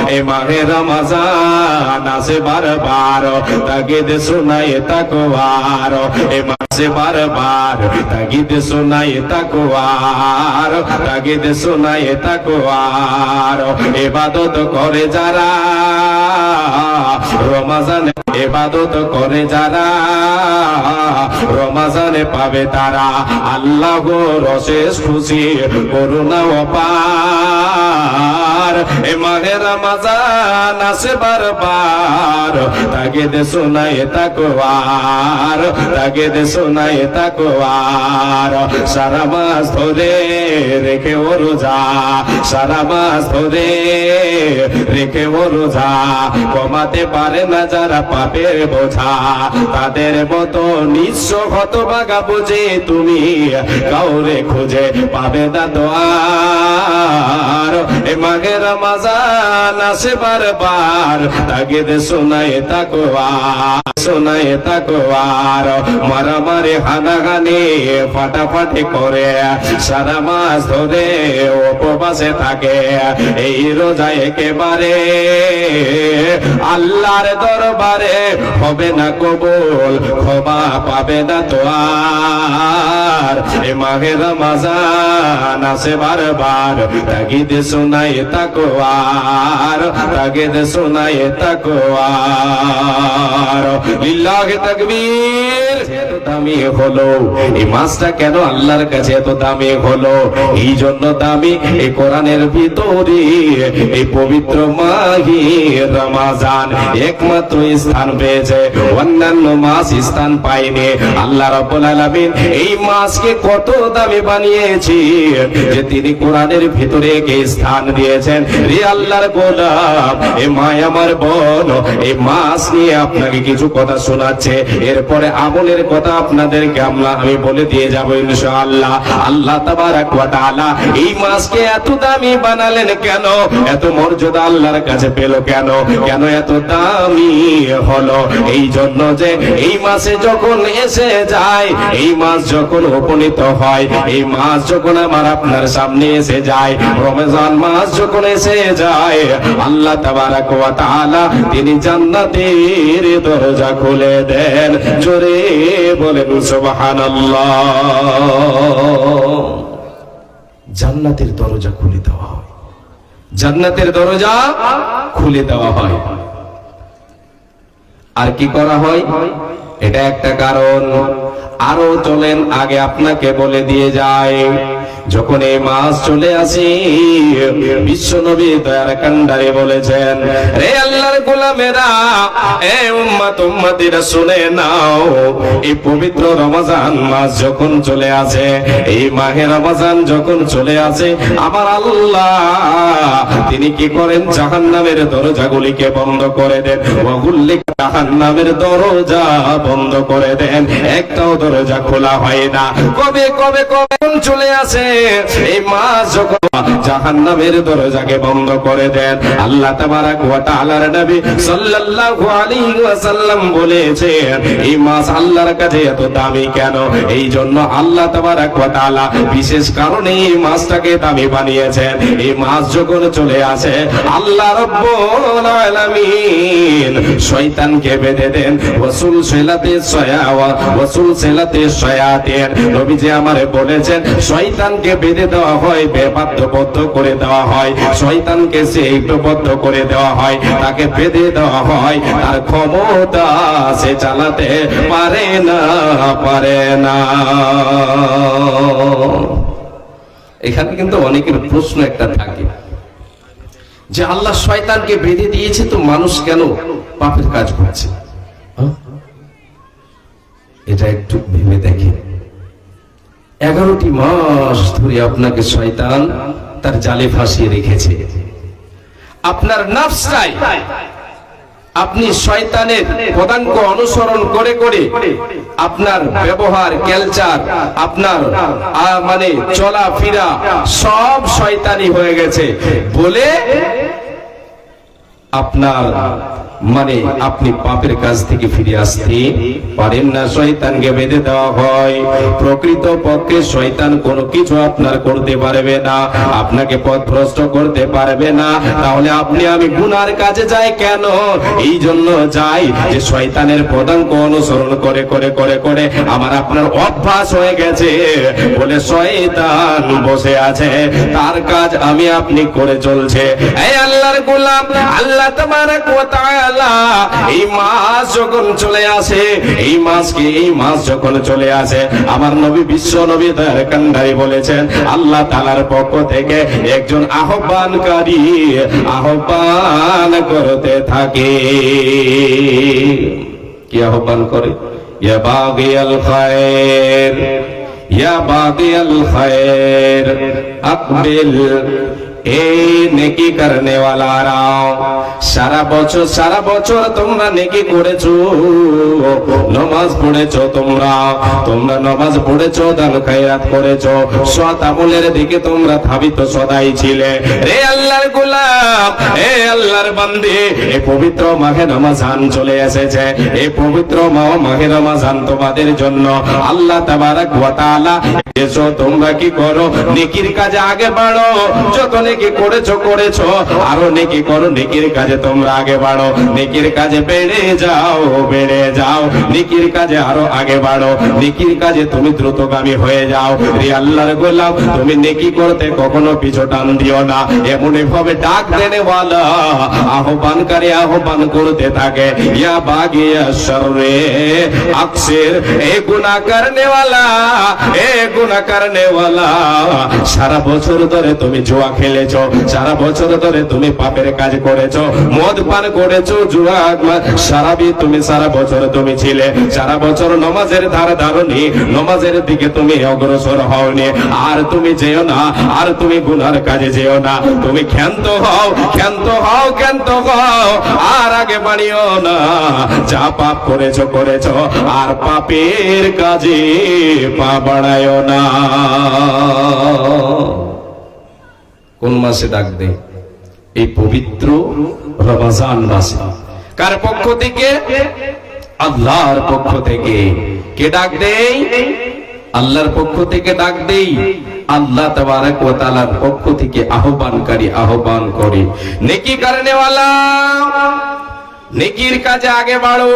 এ মাহে রমজান আসে বারবার তাগিদ শোনায় তাকওয়ার এ মাসে বারবার তাগিদ শোনায় তাকওয়ার তাগিদ শোনায় তাকওয়ার ইবাদত করে যারা রমজানে ইবাদত করে যারা রমজানে পাবে তারা আল্লাহ গো অশেষ খুশি করুণা অপার এ মাহে রমজান আসে বারবার তাগিদ শোনায় তাকওয়ার তাগিদ শোনায় তাকওয়ার সারা মাস ধরে রেখে ও রোজা সারা মাস ধরে রেখে ও রোজা কমাতে পারে না যারা পাপের বোঝা তাদের মতো নিঃস্ব হতভাগা বুঝে তুমি কাউরে খুঁজে পাবে না তো আর এ মাহে রমজান আসে বারবার তাগিদ শোনায় তাকওয়ার শোনায় তাকওয়ার মারামারি হানাহানি ফাটাফাটি করে সারা মাস ধরে উপবাসে থাকে এই রোজা একেবারে আল্লাহর দরবারে হবে না কবুল ক্ষমা পাবে না তো আর এ মাহে রমজান আসে বারবার তাগিদ শোনায় তাকওয়ার তাগিদ শোনায় তাকওয়ার লিল্লাহি তাকবীর এত দামি হলো এই মাসটা কেন আল্লাহর কাছে এত দামি হলো এই জন্য দামি এই কোরআনের ভিতরে এই পবিত্র মাহে রমজান একমাত্র স্থান পেয়েছে অন্যান্য মাস স্থান পায়নি আল্লাহ রাব্বুল আলামিন এই মাসকে কত দামি বানিয়েছে যে তিনি কোরআনের ভিতরে একে স্থান দিয়েছেন রে আল্লাহর গোলাম এ মা আমার বোন এই মাস নিয়ে আপনাকে কিছু কথা শোনাচ্ছে এরপরে আমলের কথা আপনাদেরকে আমি বলে দিয়ে যাব ইনশাআল্লাহ আল্লাহ তাবারাক ওয়া তাআলা এই মাসকে এত দামি বানালেন কেন এত মর্যাদা আল্লাহর কাছে পেল কেন কেন এত দামি হলো এই জন্য যে এই মাসে যখন এসে যায় এই মাস যখন উপনীত হয় এই মাস যখন আমার আপনার সামনে এসে যায় রমজান মাস যখন এসে যায় আল্লাহ তাবারাক ওয়া তাআলা তিনি জান্নাতের দরজা খুলে দেন জোরে বলেন সুবহানাল্লাহ জান্নাতের দরজা খুলে দেওয়া হয় জান্নাতের দরজা খুলে দেওয়া হয় আর কি করা হয় এটা একটা কারণ আরো চলেন আগে আপনাকে বলে দিয়ে যায় যখন এই মাস চলে আসে বিশ্ব নবী দয়ার কান্ডারে বলেছেন রে আল্লাহর গোলামেরা এ উম্মত উম্মতিরা শুনে নাও এই পবিত্র রমজান মাস যখন চলে আসে এই মাহে রমজান যখন চলে আসে আমার আল্লাহ তিনি কি করেন জাহান্নামের দরজাগুলিকে বন্ধ করে দেন ওয়াগুল্লি জাহান্নামের দরজা বন্ধ করে দেন একটাও দরজা খোলা হয় না কবে কবে কখন চলে আসে এই মাস যখন জাহান্নামের দরজাকে বন্ধ করে দেন আল্লাহ তাবারাক ওয়া তাআলার নবী সাল্লাল্লাহু আলাইহি ওয়াসাল্লাম বলেছেন এই মাস আল্লাহর কাছে এত দামি কেন এই জন্য আল্লাহ তাবারাক ওয়া তাআলা বিশেষ কারণে এই মাসটাকে দামি বানিয়েছেন এই মাস যখন চলে আসে আল্লাহ রাব্বুল আলামিন শয়তানকে বেঁধে দেন ওয়াসুল সেলাতে শয়াতিন নবীজি আমারে বলেছেন শয়তানকে বেঁধে দেওয়া হয় বেবাধ্যবদ্ধ করে দেওয়া হয় শয়তানকে সেইবদ্ধ করে দেওয়া হয় তাকে বেঁধে দেওয়া হয় তার ক্ষমতা সে চালাতে পারে না এখানে কিন্তু অনেকের প্রশ্ন একটা থাকে যে আল্লাহ শয়তানকে বেঁধে দিয়েছে তো মানুষ কেন পাপের কাজ করছে এটা একটু ভেবে দেখেন 11টি মাস ধরে আপনাকে শয়তান তার জালে ফাঁসিয়ে রেখেছে আপনার নফসটাই আপনি শয়তানের পদাঙ্ক অনুসরণ করে করে আপনার ব্যবহার কালচার আপনার মানে চলাফেরা সব শয়তানি হয়ে গেছে বলে আপনার মানে আপনি পাপের কাজ থেকে ফিরে আসতে পারেন না, শয়তানকে বেঁধে দেওয়া হয়। প্রকৃত পক্ষে শয়তান কোনো কিছু আপনার করতে পারবে না, আপনাকে পথভ্রষ্ট করতে পারবে না। তাহলে আপনি আমি গুনার কাজে যাই কেন? এই জন্য যাই যে শয়তানের পদাঙ্ক অনুসরণ করে করে করে করে আমার আপনার অভ্যাস হয়ে গেছে বলে শয়তান বসে আছে, তার কাজ আমি আপনি করে চলছে। এই আল্লাহর গোলাম, আল্লাহ তাবারক ওয়া তাআলা এই মাস যখন চলে আসে, এই মাস যখন চলে আসে, আমার নবী বিশ্ব নবী দয়ার কান্ডারি বলেছেন আল্লাহ তাআলার পক্ষ থেকে একজন আহ্বানকারী আহ্বান করতে থাকে। কি আহ্বান করে? ইয়া বাগিয়াল খায়র, ইয়া বাগিয়াল খায়র আকবিল। এই নেকি করনে ওয়ালারা, সারা বছর তোমরা নেকি করেছো, নামাজ পড়েছো, তোমরা নামাজ পড়েছো, দান খায়রাত করেছো, সৎ আমলের দিকে তোমরা ধাবিত সদাই ছিলে। রে আল্লাহর গোলাম, হে আল্লাহর বান্দী, এই পবিত্র মাহে রমজান চলে এসেছে। এই পবিত্র মাহে রমজান তোমাদের জন্য আল্লাহ তাবারক ওয়া তাআলা এসো, তোমরা কি করো? নেকির কাজে আগে বাড়ো। যত নেকি করেছো আরো নেকি করো, নেকির কাজে তোমরা আগে বাড়ো, নেকির কাজে বেড়ে যাও, নেকির কাজে আরো আগে বাড়ো, নেকির কাজে তুমি দ্রুতগামী হয়ে যাও। রে আল্লাহর গোলাম, তুমি নেকি করতে কখনো পিছু টান দিও না। এমনই ভাবে ডাক দেনে ওয়ালা আহ্বানকারী আহ্বান করতে থাকে, ইয়া বাগিয়া শররে আকসির, এ গুনাহ করনে ওয়ালা, সারা বছর ধরে তুমি জুয়া খেলেছো, সারা বছর ধরে তুমি পাপের কাজ করেছো, মদ পান করেছো, জুয়া সারাবি তুমি সারা বছর তুমি ছিলে, সারা বছর নামাজের ধার ধারনি, নামাজের দিকে তুমি অগ্রসর হওনি। আর তুমি যেও না, আর তুমি গুনার কাজে যেও না, তুমি ক্ষান্ত হও, আর আগে বাড়িও না। যা পাপ করেছো, আর পাপের কাজে পা বাড়ায় না। কোন মাসে ডাক দে? এই পবিত্র রমজান মাসে। কার পক্ষ থেকে? আল্লাহর পক্ষ থেকে। কে ডাক দেই? আল্লাহর পক্ষ থেকে ডাক দেই। আল্লাহ তাবারক ওয়া তাআলার পক্ষ থেকে আহ্বানকারী আহ্বান করে, নেকি করনে ওয়ালা, নেকির কাজে আগে বাড়ো।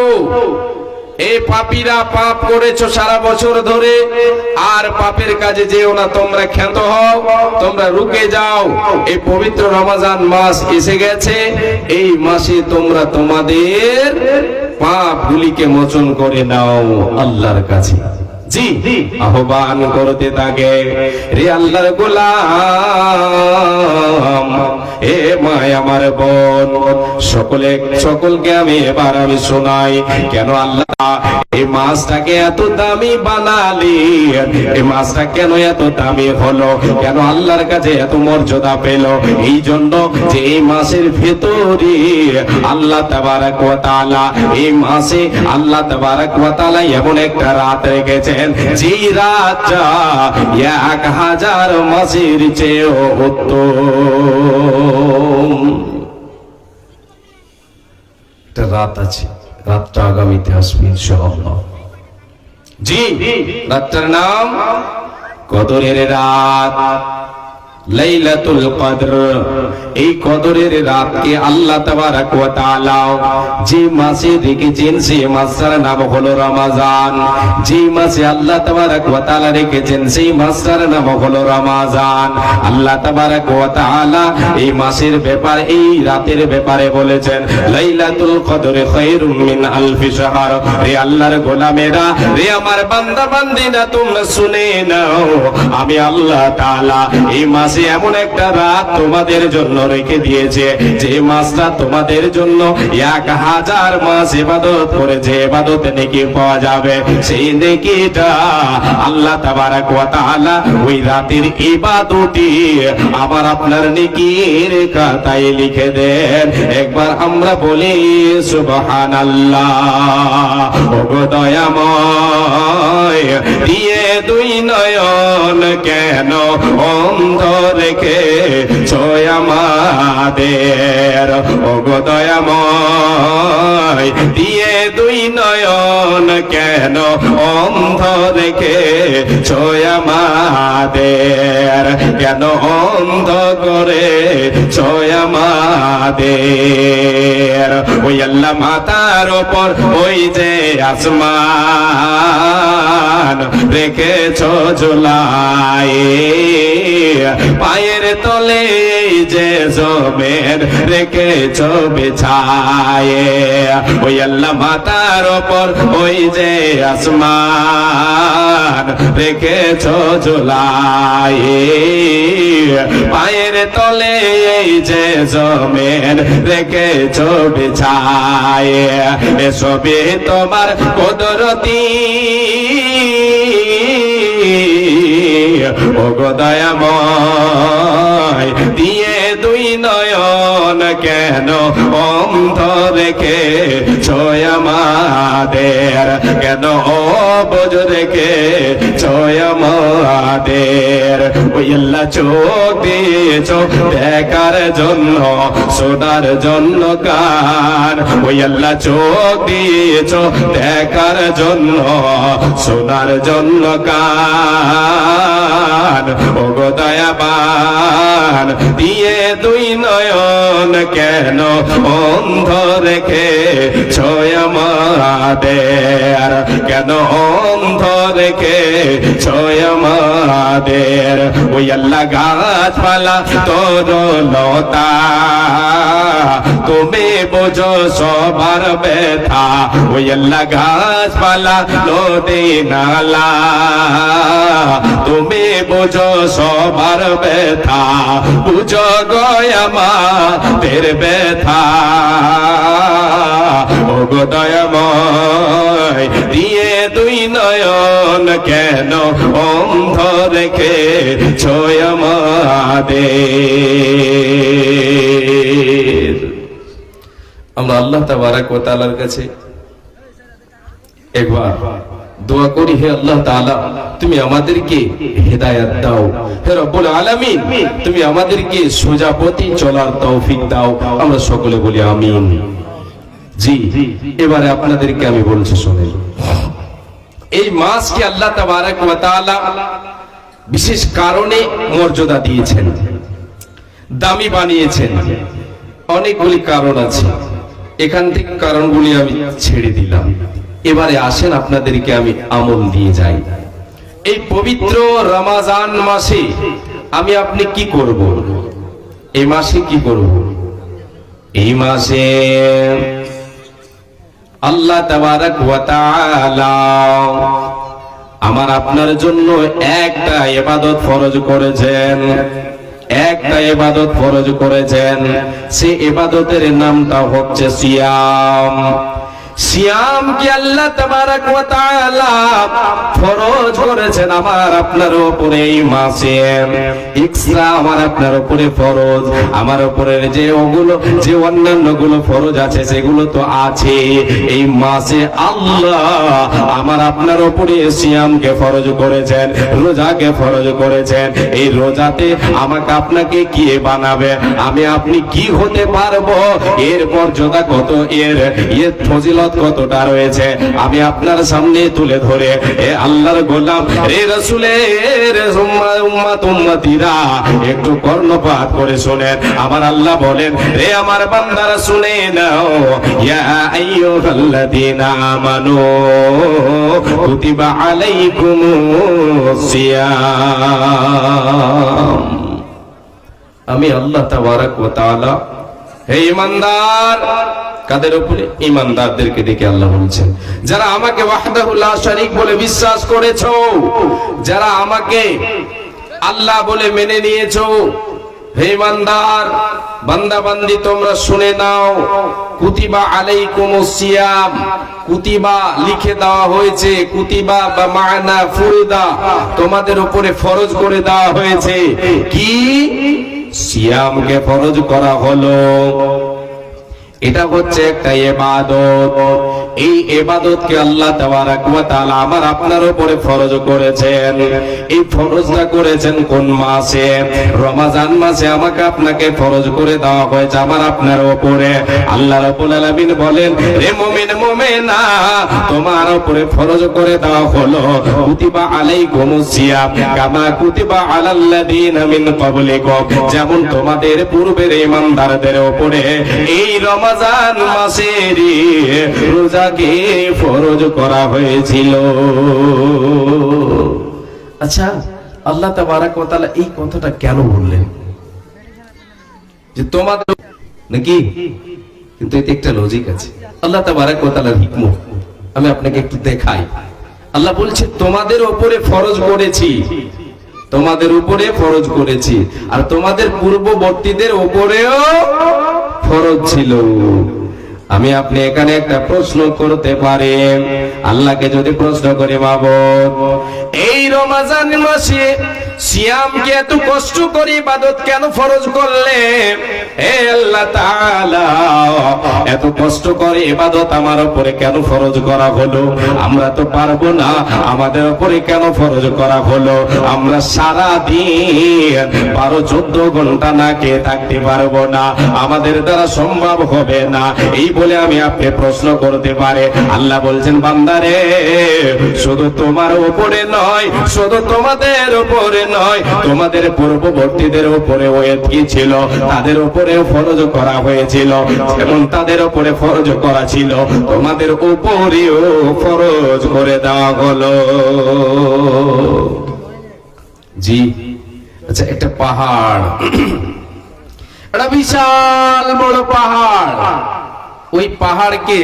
এই পাপীরা পাপ করেছো সারা বছর ধরে, আর পাপের কাজে যেও না, তোমরা ক্ষান্ত হও, তোমরা রুকে যাও। এই পবিত্র রমজান মাস এসে গেছে, এই মাসে তোমরা তোমাদের পাপগুলিকে মোচন করে নাও আল্লাহর কাছে। জি, আহ্বান করতে থাকে। রে আল্লাহর গোলাম, এ মায় আমার বোন, সকলকে আমি এবার শোনাই, কেন আল্লাহ এই মাসটাকে এত দামি বানালি, এই মাসটা কেন এত দামি হলো, কেন আল্লাহর কাছে এত মর্যাদা পেল? এই জন্য যে এই মাসের ভেতরে আল্লাহ তাবারক ওয়া তাআলা, এই মাসে আল্লাহ তাবারক ওয়া তাআলা এমন একটা রাত রেখেছেন, যে রাতটা 1000 মাসের চেয়েও উত্তম। একটা রাত আছে, রাতটা আগামীতে আসবে ইনশাআল্লাহ। জি, রাতটার নাম কদরের রাত, লাইলাতুল কদর। এই কদরের রাতকে আল্লাহ তাবারক ওয়া তাআলা যে মাসে রেখেছেন, সেই মাসটার নাম হলো রমজান। যে মাসে আল্লাহ তাবারক ওয়া তাআলা রেখেছেন, সেই মাসটার নাম হলো রমজান। আল্লাহ তাবারক ওয়া তাআলা এই মাসের ব্যাপারে, এই রাতের ব্যাপারে বলেছেন, লাইলাতুল কদরে খায়রুম মিন আলফি শাহর। রে আল্লাহর গোলামেরা, রে আমার বান্দা বান্দিরা, তোমরা শুনে নাও, আমি আল্লাহ তাআলা এই মাসে এমন একটা রাত তোমাদের জন্য রেখে দিয়েছে, যে মাসটা তোমাদের জন্য 1000 মাস ইবাদত করে যে ইবাদতে নেকি পাওয়া যাবে, সেই নেকিটা আল্লাহ তাবারক ওয়া তাআলা ওই রাতের ইবাদতই আমার আপনার নেকির খাতায় লিখে দেন। একবার আমরা বলি সুবহানাল্লাহ। ওগো দয়াময়, দিয়ে দুই নয়ন কেন অন্ধ রেখে ছয় আমাদের ওগো দয়াময় দিয়ে দুই নয়ন কেন অন্ধ রেখে ছয় আমাদের কেন অন্ধ করে ছয় আমাদের ওই আল্লাহ মাথার ওপর ওই যে আসমান রেখেছ ঝুলাই পায়ের তলে যে জমিন রেখেছ বিছায়ে ওই আল্লাহ মাথার ওপর ওই যে আসমান রেখেছ ঝুলাই পায়ের তলে এই যে জমিন রেখেছ বিছায়ে এসবই তোমার কুদরতি ওগো দয়াময় দিয়ে দুই নয়ন কেন অন্ধ রেখে ছয় আমাদের কেন অবুঝ রেখে ছয় আমাদের ওই আল্লাহ চোখ দিয়েছ দেখার জন্য শোনার জন্য কান ওই আল্লাহ চোখ দিয়েছ দেখার জন্য শোনার জন্য কান ওগো দয়াবান দিয়ে দুই নয়ন কেন অন্ধ রেখে ছয় আমাদের কেন অন্ধ রেখে ছয় আমাদের ওই আল্লাহ গাছপালা তোর লতা তুমি বোঝো সবার ব্যথা ওই আল্লাহ গাছপালা নদী নালা তুমি বোঝো সবার ব্যথা বুঝো গয়ামাদের ব্যথা ওগো দয়াময় দিয়ে দুই নয়ন কেন অন্ধ রেখে ছয় আমাদের আমরা আল্লাহ তাবারক ওয়া তাআলার কাছে একবার দোয়া করি, হে আল্লাহ তাআলা তুমি আমাদেরকে হেদায়েত দাও, হে রব্বুল আলামিন তুমি আমাদেরকে সোজা পথে চলার তৌফিক দাও। আমরা সকলে বলি আমিন। জি, এবারে আপনাদেরকে আমি বলছি শুনেন, এই মাসকে আল্লাহ তাবারক ওয়া তাআলা বিশেষ কারণে মর্যাদা দিয়েছেন, দামি বানিয়েছেন। অনেকগুলি কারণ আছে, এখান থেকে কারণগুলি আমি ছেড়ে দিলাম। এবারে আসেন আপনাদেরকে আমি আমল দিয়ে যাই। এই পবিত্র রমজান মাসে আমি আপনি কি করব? এই মাসে কি করব? এই মাসে আল্লাহ তাবারক ওয়া তাআলা আমার আপনার জন্য একটা ইবাদত ফরজ করেছেন, একটা ইবাদত ফরজ করেছেন। সেই ইবাদতের নামটা হচ্ছে সিয়াম। সিয়াম কি আল্লাহ তাবারক ওয়া তাআলা ফরজ করেছেন আমার আপনার উপরে এই মাসে। এক্সট্রা আমার আপনার উপরে ফরজ, আমার উপরে যে ওগুলো যে অন্যান্য গুলো ফরজ আছে সেগুলো তো আছে। এই মাসে আল্লাহ আমার আপনার উপরে সিয়ামকে ফরজ করেছেন, রোজাকে ফরজ করেছেন। এই রোজাতে আমাকে আপনাকে কি বানাবে, আমি আপনি কি হতে পারবো, এর মর্যাদা কত, এর ফজিলত কতটা রয়েছে আমি আপনার সামনে তুলে ধরে এ আল্লাহর গোলাম রে রাসূলের উম্মত উম্মতিরা একটু কর্ণপাত করে শুনেন। আমার আল্লাহ বলেন, রে আমার বান্দারা শুনে নাও, ইয়া আইয়ুহাল্লাযীনা আমানু কুতিবা আলাইকুমুস সিয়াম। আমি আল্লাহ তাবারক ওয়া তাআলা হে ঈমানদার, কাদের উপরে? ঈমানদারদেরকে ডেকে আল্লাহ বলছেন, যারা আমাকে ওয়াহদাহু লা শারীক বলে বিশ্বাস করেছো, যারা আমাকে আল্লাহ বলে মেনে নিয়েছো, হে ঈমানদার বান্দা বান্দি তোমরা শুনে নাও, কুতিবা আলাইকুমুস সিয়াম, কুতিবা লিখে দেওয়া হয়েছে, কুতিবা বা মানা ফুরিদা তোমাদের উপরে ফরজ করে দেওয়া হয়েছে। কি? সিয়ামকে ফরজ করা হলো। এটা হচ্ছে একটা ইবাদত। এই ইবাদতকে আল্লাহ তাবারাক ওয়া তাআলা আমার আপনার উপরে ফরজ করেছেন। এই ফরজটা করেছেন কোন মাসে? রমজান মাসে আমাকে আপনাকে ফরজ করে দেওয়া হয়েছে আমার আপনার উপরে। আল্লাহ রাব্বুল আলামিন বলেন, হে মুমিন মুমিনা, তোমার উপরে ফরজ করে দেওয়া হলো কুতিবা আলাইকুমুস সিয়াম কামা কুতিবা আলাল্লাযিনা মিন ক্বাবলিকুম, যেমন তোমাদের পূর্বের ঈমানদারদের উপরে এই রমজান মাসের রোজাকে ফরজ করা হয়েছিল। আচ্ছা, আল্লাহ তাবারাক ওয়া তাআলা এই কথাটা কেন বললেন যে তোমাদের নাকি? কিন্তু এতে একটা লজিক আছে, আল্লাহ তাবারাক ওয়া তাআলার হিকমত আমি আপনাকে একটু দেখাই। আল্লাহ বলছে তোমাদের উপরে ফরজ করেছি, তোমাদের উপরে ফরজ করেছি, আর তোমাদের পূর্ববর্তীদের উপরেও ফরজ ছিল। আমি আপনি এখানে একটা প্রশ্ন করতে পারি, আল্লাহকে যদি প্রশ্ন করে মাবুদ, এই রমজান মাসে সিয়ামকে এত কষ্ট করে ইবাদত কেন ফরজ করলে? হে আল্লাহ তাআলা, এত কষ্ট করে ইবাদত আমার উপরে কেন ফরজ করা হলো? আমরা তো পারবো না, আমাদের উপরে কেন ফরজ করা হলো? আমরা সারা দিন 12-14 ঘন্টা না খেয়ে থাকতে পারবো না, আমাদের দ্বারা সম্ভব হবে না। এই বলে আমি আপনি প্রশ্ন করতে পারে। আল্লাহ বলছেন, বান্দারে, শুধু তোমার উপরে নয়, শুধু তোমাদের উপরে নয়, তোমাদের পূর্ববর্তীদের উপরে কি ছিল? তাদের উপরেও ফরজ করা হয়েছিল। যেমন তাদের উপরে ফরজ করা ছিল, তোমাদের উপরেও ফরজ করে দেওয়া হলো। জি, আচ্ছা, একটা পাহাড়, একটা বিশাল বড় পাহাড়, ওই পাহাড়কে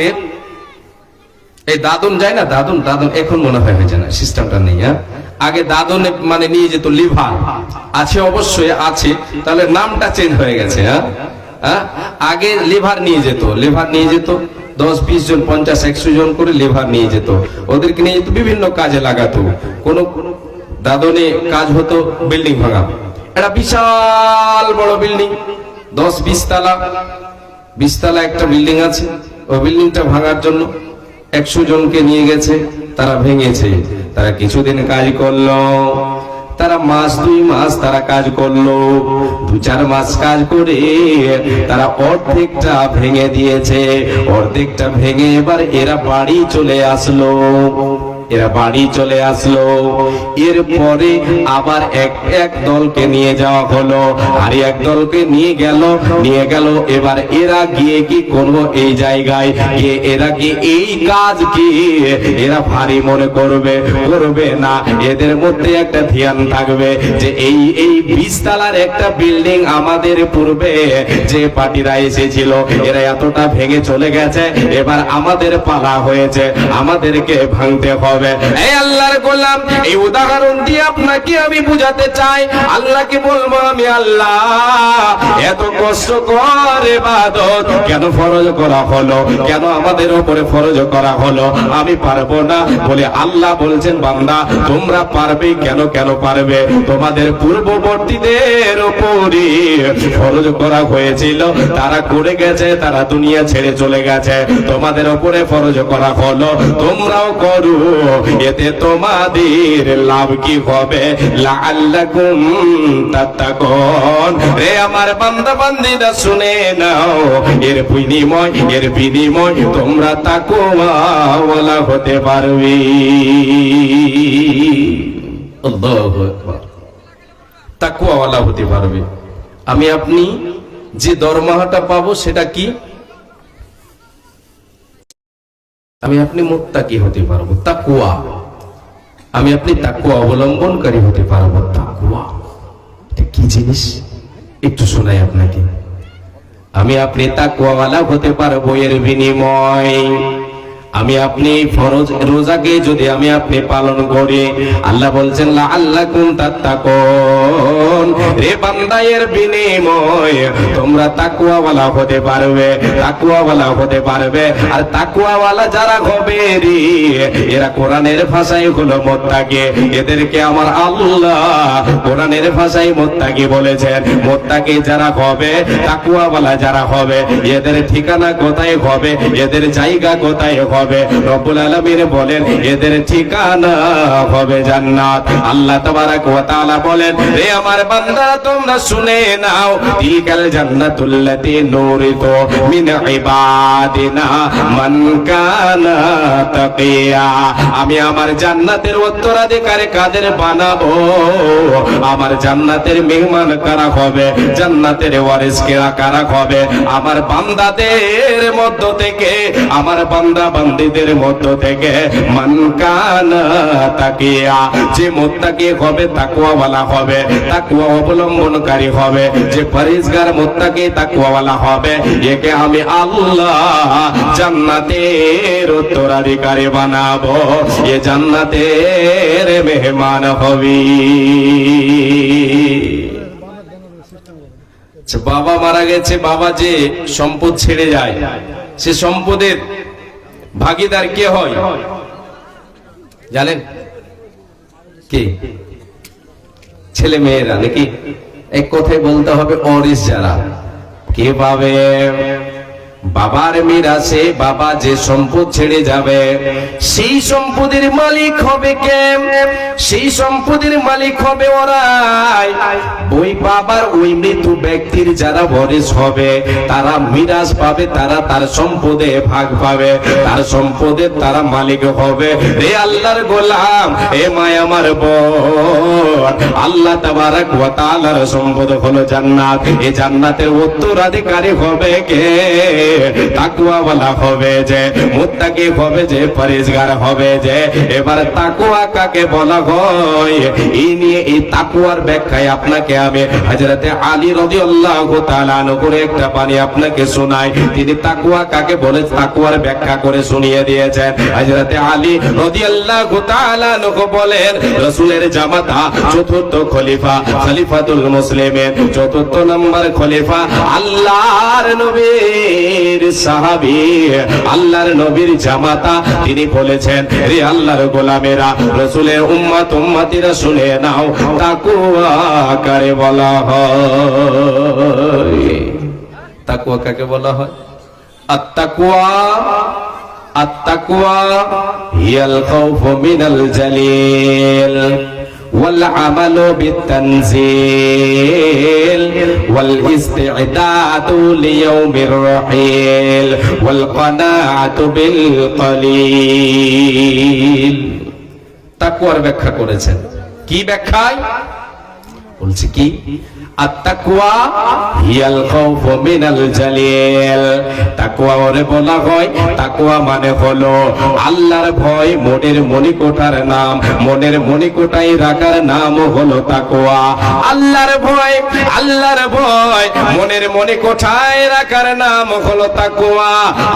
এই দাদন যায় না, দাদন দাদন এখন মনে হয় হয়েছে না, সিস্টেমটা নেই। হ্যাঁ, আগে দাদনে মানে নিয়ে যেত, লিভার আছে অবশ্যই আছে, তাহলে নামটা চেঞ্জ হয়ে গেছে। হ্যাঁ, আগে লিভার নিয়ে যেত, লিভার নিয়ে যেত 10-20 জন, 50-100 জন করে লিভার নিয়ে যেত, ওদেরকে নিয়ে যেত বিভিন্ন কাজে লাগাতো। কোন দাদনে কাজ হতো বিল্ডিং ভাঙা, একটা বিশাল বড় বিল্ডিং 10-20 তলা, 20 তলা একটা বিল্ডিং আছে, ওই বিল্ডিংটা ভাঙার জন্য 100 জনকে নিয়ে গেছে, তারা ভেঙেছে। তারা কিছুদিন কাজ করলো, তারা মাস 2 মাস তারা কাজ করলো, 2-4 মাস কাজ করে তারা অর্ধেকটা ভেঙে দিয়েছে। অর্ধেকটা ভেঙে এবার এরা বাড়ি চলে আসলো, এরা বাড়ি চলে আসলো। এরপরে আবার এক দলকে নিয়ে যাওয়া হলো, আর এক দলকে নিয়ে গেল। এবার এরা গিয়ে কি করবো এই জায়গায় গিয়ে, এরা কি এই কাজ কি এরা ভারী মনে করবে না। এদের মধ্যে একটা ধ্যান থাকবে যে এই 20 তলার একটা বিল্ডিং আমাদের পূর্বে যে পার্টিরা এসেছিল এরা এতটা ভেঙে চলে গেছে, এবার আমাদের পালা হয়েছে, আমাদেরকে ভাঙতে হবে। এই আল্লাহর গোলাম, এই উদাহরণ দিয়ে আপনাকে আমি বুঝাতে চাই, আল্লাহকে বলবো, আমি আল্লাহ এত কষ্ট করে ইবাদত কেন ফরজ করা হলো, কেন আমাদের উপরে ফরজ করা হলো? আমি পারবো না বলে আল্লাহ বলছেন, বান্দা তোমরা পারবে। কেন পারবে? তোমাদের পূর্ববর্তীদের উপরে ফরজ করা হয়েছিল, তারা করে গেছে, তারা দুনিয়া ছেড়ে চলে গেছে, তোমাদের উপরে ফরজ করা হলো, তোমরাও করো। এতে তোমাদের লাভ কি হবে? লাআল্লাকুম তাত্তাকুন। রে আমার বান্দা বান্দীরা শুনে নাও, এর বিনিময় তোমরা তাকওয়াওয়ালা হতে পারবে। আল্লাহু আকবার, তাকওয়াওয়ালা হতে পারবে। আমি আপনি যে দরমাহাটা পাবো সেটা কি? আমি আপনি মুত্তাকি হতে পারবো, তাকওয়া। আমি আপনি তাকওয়া অবলম্বনকারী হতে পারবো। তাকওয়া এটা কি জিনিস একটু শোনাই আপনাকে। আমি আপনি তাকওয়াওয়ালা হতে পারবো, এর বিনিময় আমি আপনি ফরজ রোজাকে যদি আমি আপনি পালন করি, আল্লাহ বলছেন লাআল্লাকুম তাত্তাকুন, রে বান্দা এর বিনিময় তোমরা তাকওয়াওয়ালা হতে পারবে, তাকওয়াওয়ালা হতে পারবে। আর তাকওয়াওয়ালা যারা হবে রে, এরা কোরআনের ভাষায় হলো মুত্তাকি। এদেরকে আমার আল্লাহ কোরআনের ভাষায় মুত্তাকি বলেছেন। মুত্তাকি যারা হবে, তাকওয়াওয়ালা যারা হবে, এদের ঠিকানা কোথায় হবে, এদের জায়গা কোথায় হবে? রব্বুল আলামিন বলেন এদের ঠিকানা হবে জান্নাত। আল্লাহ তাবারাক ওয়া তাআলা বলেন, হে আমার বান্দারা তোমরা শুনে নাও, তিলকাল জান্নাতুল্লাতী নুরিতু মিন ইবাদিনা মান কানা তাকিয়া। আমি আমার জান্নাতের উত্তরাধিকারী কাদের বানাবো? আমার জান্নাতের মেহমান কারা হবে, জান্নাতের ওয়ারিস কারা হবে? আমার বান্দাদের মধ্য থেকে, আমার বান্দা বান্দীদের মধ্য থেকে মান কানা তাকিয়া, যে মুত্তাকি হবে, তাকওয়াওয়ালা হবে, তাকওয়া অবলম্বনকারী হবে, যে পরহেজগার মুত্তাকি তাকওয়াওয়ালা হবে, একে আমি আল্লাহ জান্নাতের উত্তরাধিকারী বানাবো, এ জান্নাতের মেহমান হবি। বাবা মারা গেছে, বাবা যে সম্পদ ছেড়ে যায়, সে সম্পদের ভাগীদার কে হয় জানেন? কে? ছেলে মেয়েরা নাকি? এক কথায় বলতে হবে ওয়ারিস যারা। কে পাবে? বাবার মিরাসে বাবা যে সম্পদ ছেড়ে যাবে, সেই সম্পদের মালিক হবে কে? সেই সম্পদের মালিক হবে ওরাই, ওই বাবার ওই মৃত্যু ব্যক্তির যারা ওয়ারিস হবে, তারা মিরাস পাবে, তারা তার সম্পদে ভাগ পাবে, তার সম্পদের তারা মালিক হবে। রে আল্লাহর গোলাম, হে মায় আমার বোন, আল্লাহ তাবারাক ওয়া তাআলার সম্পদ হলো জান্নাত। এই জান্নাতের উত্তরাধিকারী হবে কে? তাকওয়াওয়ালা হবে যে, মুত্তাকি হবে যে, পরহেজগার হবে যে। এবার তাকওয়া কাকে বলা হয়, এই নিয়ে এই তাকওয়ার ব্যাখ্যায় আপনাকে আমি হযরতে আলী রাদিয়াল্লাহু তাআলা আনহুর একটা বাণী আপনাকে শোনাই। তিনি তাকওয়া কাকে বলে তাকওয়ার ব্যাখ্যা করে শুনিয়ে দিয়েছেন। হযরতে আলী রাদিয়াল্লাহু তাআলা আনহু বলেন, রাসূলের জামাতা, চতুর্থ খলিফা, খলিফাতুল মুসলিমিন, চতুর্থ নম্বর খলিফা, আল্লাহর নবীর সাহাবী, আল্লাহর নবীর জামাতা, তিনি বলেছেন, রে আল্লাহর গোলামেরা, রাসূলের উম্মত উম্মতিরা শুনে নাও, তাকওয়া কারে বলা হয়? তাকওয়া কাকে বলা হয়? আত-তাকওয়া, আত-তাকওয়া হিয়াল খাউফু মিনাল জালিল والعمل بالتنزيل والاستعداد ليوم الرحيل والقناعة بالقليل। তাকওয়ার ব্যাখ্যা করেছেন। কি ব্যাখ্যায় বলছি? কি? আত-তাকওয়া হিয়াল খাউফু মিনাল জালিল। তাকওয়া ওরে বলা হয়, তাকওয়া মানে হলো আল্লাহর ভয়, মনের মণিকোঠার নাম, মনের মণিকোঠায় রাখার নাম হলো তাকওয়া। আল্লাহর ভয়, আল্লাহর ভয় মনের মণিকোঠায় রাখার নাম হলো তাকওয়া।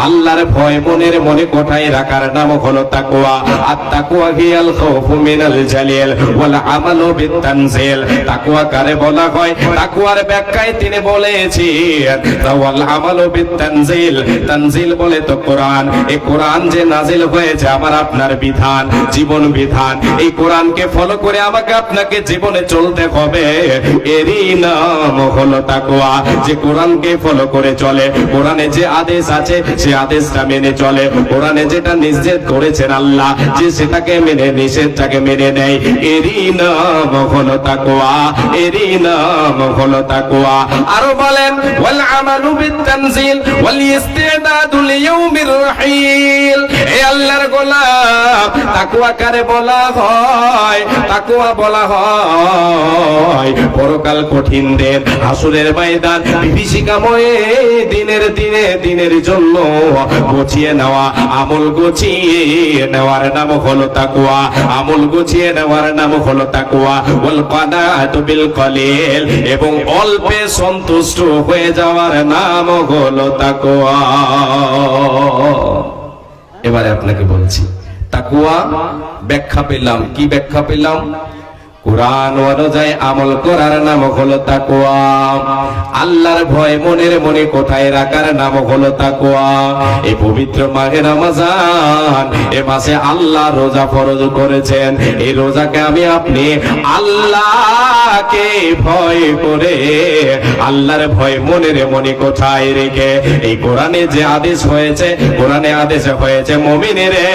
আল্লাহর ভয় মনের মণিকোঠায় রাখার নাম হলো তাকওয়া। আত-তাকওয়া হিয়াল খাউফু মিনাল জালিল ওয়াল আমালু বিত-তানজিল। তাকওয়া কারে বলা হয়? তাকওয়ার ব্যাখ্যায় তিনি বলেছেন, ওয়াল আমালু বিত-তানজিল। তানজিল বলে তো কোরআন। এই কোরআন যে নাজিল হয়েছে আমার আপনার বিধান, জীবন বিধান, এই কোরআনকে ফলো করে আমাকে আপনাকে জীবনে চলতে হবে, এরই নাম হলো তাকওয়া। যে কোরআনকে ফলো করে চলে, কোরআনে যে আদেশ আছে সে আদেশটা মেনে চলে, কোরআনে যেটা নিষেধ করেছেন আল্লাহ, যে সেটাকে মেনে নিষেধটাকে মেনে নেয়, এরই নাম হলো তাকওয়া, এরই নাম হলো তাকওয়া। আরো বলেন, ওয়াল আমালু বিত-তানজিল ওয়াল ইস্তিদাদু লিয়াউমির রাহিল। হে আল্লাহর গোলাম, তাকওয়া কারে বলা হয়? তাকওয়া বলা হয় পরকাল কঠিন দিন, হাসরের ময়দান, বিভীষিকাময় দিনের জন্য গুছিয়ে নেওয়া, আমল গুছিয়ে নেওয়ার নাম হলো তাকওয়া। আমল গুছিয়ে নেওয়ার নাম হলো তাকওয়া। ওয়াল কানাতু বিল কলিল, এবং অল্পে সন্তুষ্ট হয়ে যাওয়ার নাম হলো তাকওয়া। এবারে আপনাকে বলছি তাকওয়া ব্যাখ্যা পেলাম। কি ব্যাখ্যা পেলাম? কুরআন অনুযায়ী আমল করার নাম হলো তাকওয়া। আল্লাহর ভয় মনের মনে কোথায় রাখার নাম হলো তাকওয়া। এই পবিত্র মাহে রমজান, এই মাসে আল্লাহ রোজা ফরজ করেছেন। এই রোজাকে আমি আপনি আল্লাহকে ভয় করে, আল্লাহর ভয় মনের মনে কোথায় রেখে, এই কোরআনে যে আদেশ হয়েছে, কোরআনে আদেশ হয়েছে মুমিনেরে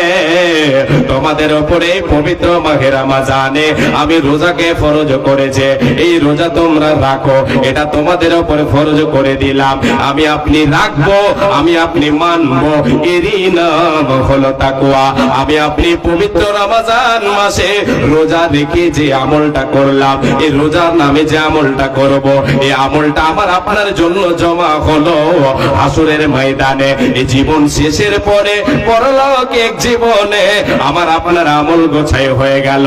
তোমাদের উপরে পবিত্র মাহে রমজানে আমি রোজাকে ফরজ করেছে, এই রোজা তোমরা রাখো, এটা তোমাদের উপরে ফরজ করে দিলাম। আমি আপনি রাখবো, আমি আপনি মানবো, এরই নাম হলো তাকওয়া। আমি আপনি পবিত্র রমজান মাসে রোজা রেখে যে আমলটা করলাম, এই রোজার নামে যে আমলটা করব, এই আমলটা আমার আপনার জন্য জমা হলো হাসরের ময়দানে। এই জীবন শেষের পরে পরলৌকিক জীবনে আমার আপনার আমল গোছাই হয়ে গেল।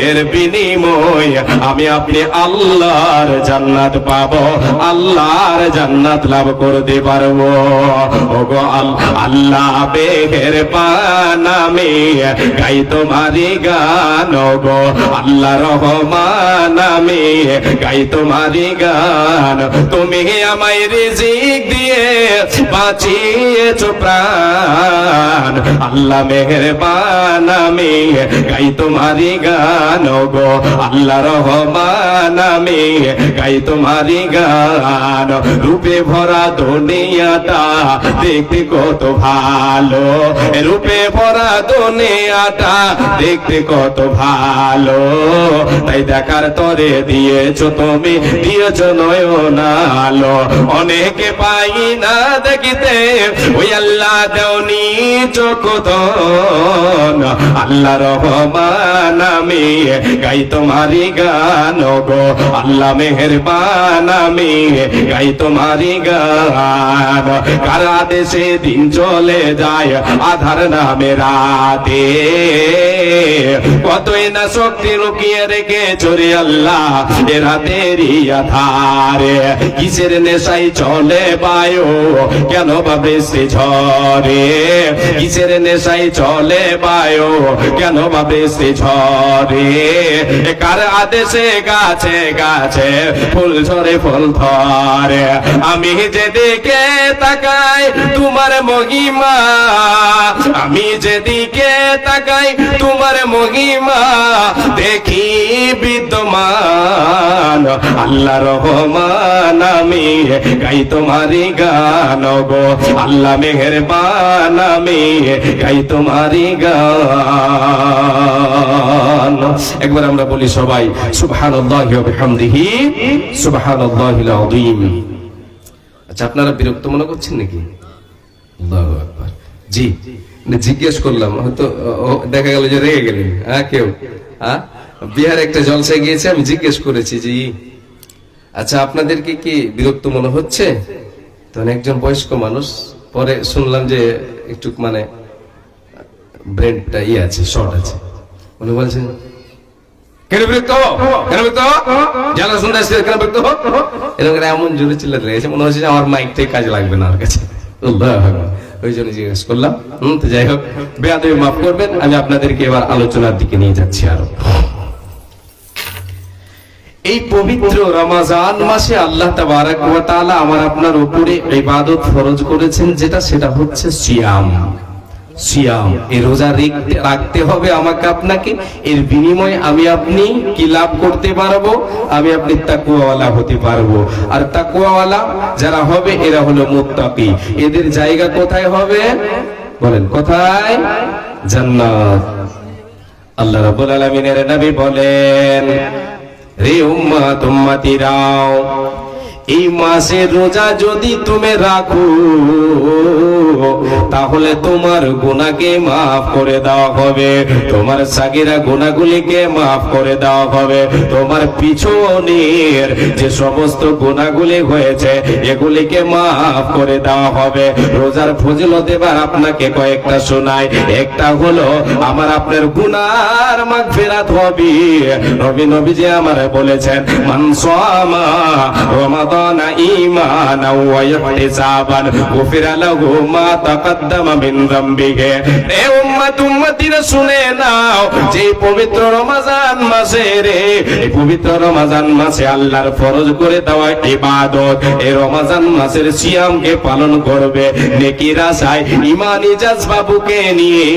এর বিনিময় আমি আপনি আল্লাহর জান্নাত পাবো, আল্লাহর জান্নাত লাভ করতে পারবো। ওগো আল্লাহ বেহের পানামে গাই তোমারি গান, গো আল্লাহ রহমান আমি গাই তোমারি গান। তুমি আমায় রিজিক দিয়ে বাঁচিয়েছো প্রাণ, আল্লাহ মেহেরবান আমি গাই তোমারি গান, গো আল্লাহ রহমান আমি গাই তোমারি গান। রূপে ভরা দুনিয়াটা দেখতে কত ভালো, রূপে ভরা দুনিয়াটা দেখতে কত ভালো, তাই দেখার তরে দিয়েছো তুমি, দিয়েছো নয়ন আলো। অনেকে পাই না দেখিতে, ওই আল্লাহ দেওনি চোখ ধন, আল্লাহ রহমান আমি গাই তোমারি গান, গো আল্লাহ মেহেরবান আমি গাই তোমারি গান। কার আদেশে দিন চলে যায় আধার নামে রাতে, কতই না শক্তি লুকিয়ে রেখে চোরে আল্লাহ এ রাতেরই আধারে। কিসের নেশাই চলে বায়ু, কেন বা বৃষ্টি ঝরে, কিসের নেশাই চলে বায়ু, কেন বা বৃষ্টি ঝরে। কার আদেশে গাছে গাছে ফুল ঝরে ফুল ধরে, আমি যেদিকে তাকাই তোমার মহিমা, আমি যেদিকে তাকাই তোমার মহিমা দেখি বিদ্যমান, আল্লাহ রহমান আমি গাই তোমারি গান, গো আল্লাহ মেহেরবান আমি গাই তোমারি গান। একবার আমরা বলি সবাই সুবহানাল্লাহি ওয়া বিহামদিহি সুবহানাল্লাহিল আযীম। আচ্ছা, আপনারা বিরক্ত মনে করছেন নাকি? আল্লাহু আকবার। জি, জিজ্ঞেস করলাম, হয়তো দেখা গেল যে রেগে গেলেন। হ্যাঁ, কেউ বিহার একটা জলসায় গিয়েছে, আমি জিজ্ঞেস করেছি জি আচ্ছা আপনাদেরকে কি বিরক্ত মনে হচ্ছে? তখন একজন বয়স্ক মানুষ, পরে শুনলাম যে একটু মানে ব্রেনটা আছে, শর্ট আছে, উনি বলছেন কেন বিরক্ত, কেন বিরক্ত, যারা শুনতে আসছে কেন বিরক্ত, এরকম এমন জোরে চিল্লাতে লেগেছে, মনে হচ্ছে যে আমার মাইকটাই কাজে লাগবে না আমার কাছে। ওই জন্য জিজ্ঞেস করলাম। তো যাই হোক, বেয়াদবি মাফ করবেন। আমি আপনাদেরকে এবার আলোচনার দিকে নিয়ে যাচ্ছি। আরো এই পবিত্র রমজান মাসে আল্লাহ তাবারক ওয়া তাআলা আমার আপনার উপরে ইবাদত ফরজ করেছেন, সেটা হচ্ছে সিয়াম। সিয়াম, এই রোজা রাখতে হবে আমাকে আপনাকে। এর বিনিময়ে আমি আপনি কি লাভ করতে পারবো? আমি আপনি তাকওয়াওয়ালা হতে পারবো। আর তাকওয়াওয়ালা যারা হবে এরা হলো মুত্তাকি। এদের জায়গা কোথায় হবে বলেন? কোথায়? জান্নাত। আল্লাহ রাব্বুল আলামিনের নবী বলেন, রে উম্মত উম্মতিরাও, এই মাসের রোজা যদি তুমি রাখো তাহলে তোমার গুনাহকে মাফ করে দেওয়া হবে, তোমার সাগীরা গুনাহগুলিকে মাফ করে দেওয়া হবে, তোমার পিছনের যে সমস্ত গুনাহগুলি হয়েছে এগুলিকে মাফ করে দেওয়া হবে। রোজার ফজিলত এবার আপনাকে কয়েকটা শোনাই। একটা হলো আমার আপনার গুনার মাগফিরাত হবে। নবীজি আমার বলেছেন, মান সামা রমাদান কানা ঈমানাও ওয়া ইহতিসাবান গুফিরা লাহু মা তাকাদ্দামা মিন যামবিহি। এ উম্মতিরা শুনে নাও, যে পবিত্র রমজান মাসে এই পবিত্র রমজান মাসে আল্লাহর ফরজ করে দেওয়া ইবাদত, এই রমজান মাসের সিয়ামকে পালন করবে নেকির আশায়, ঈমানি জজবা বুকে নিয়ে,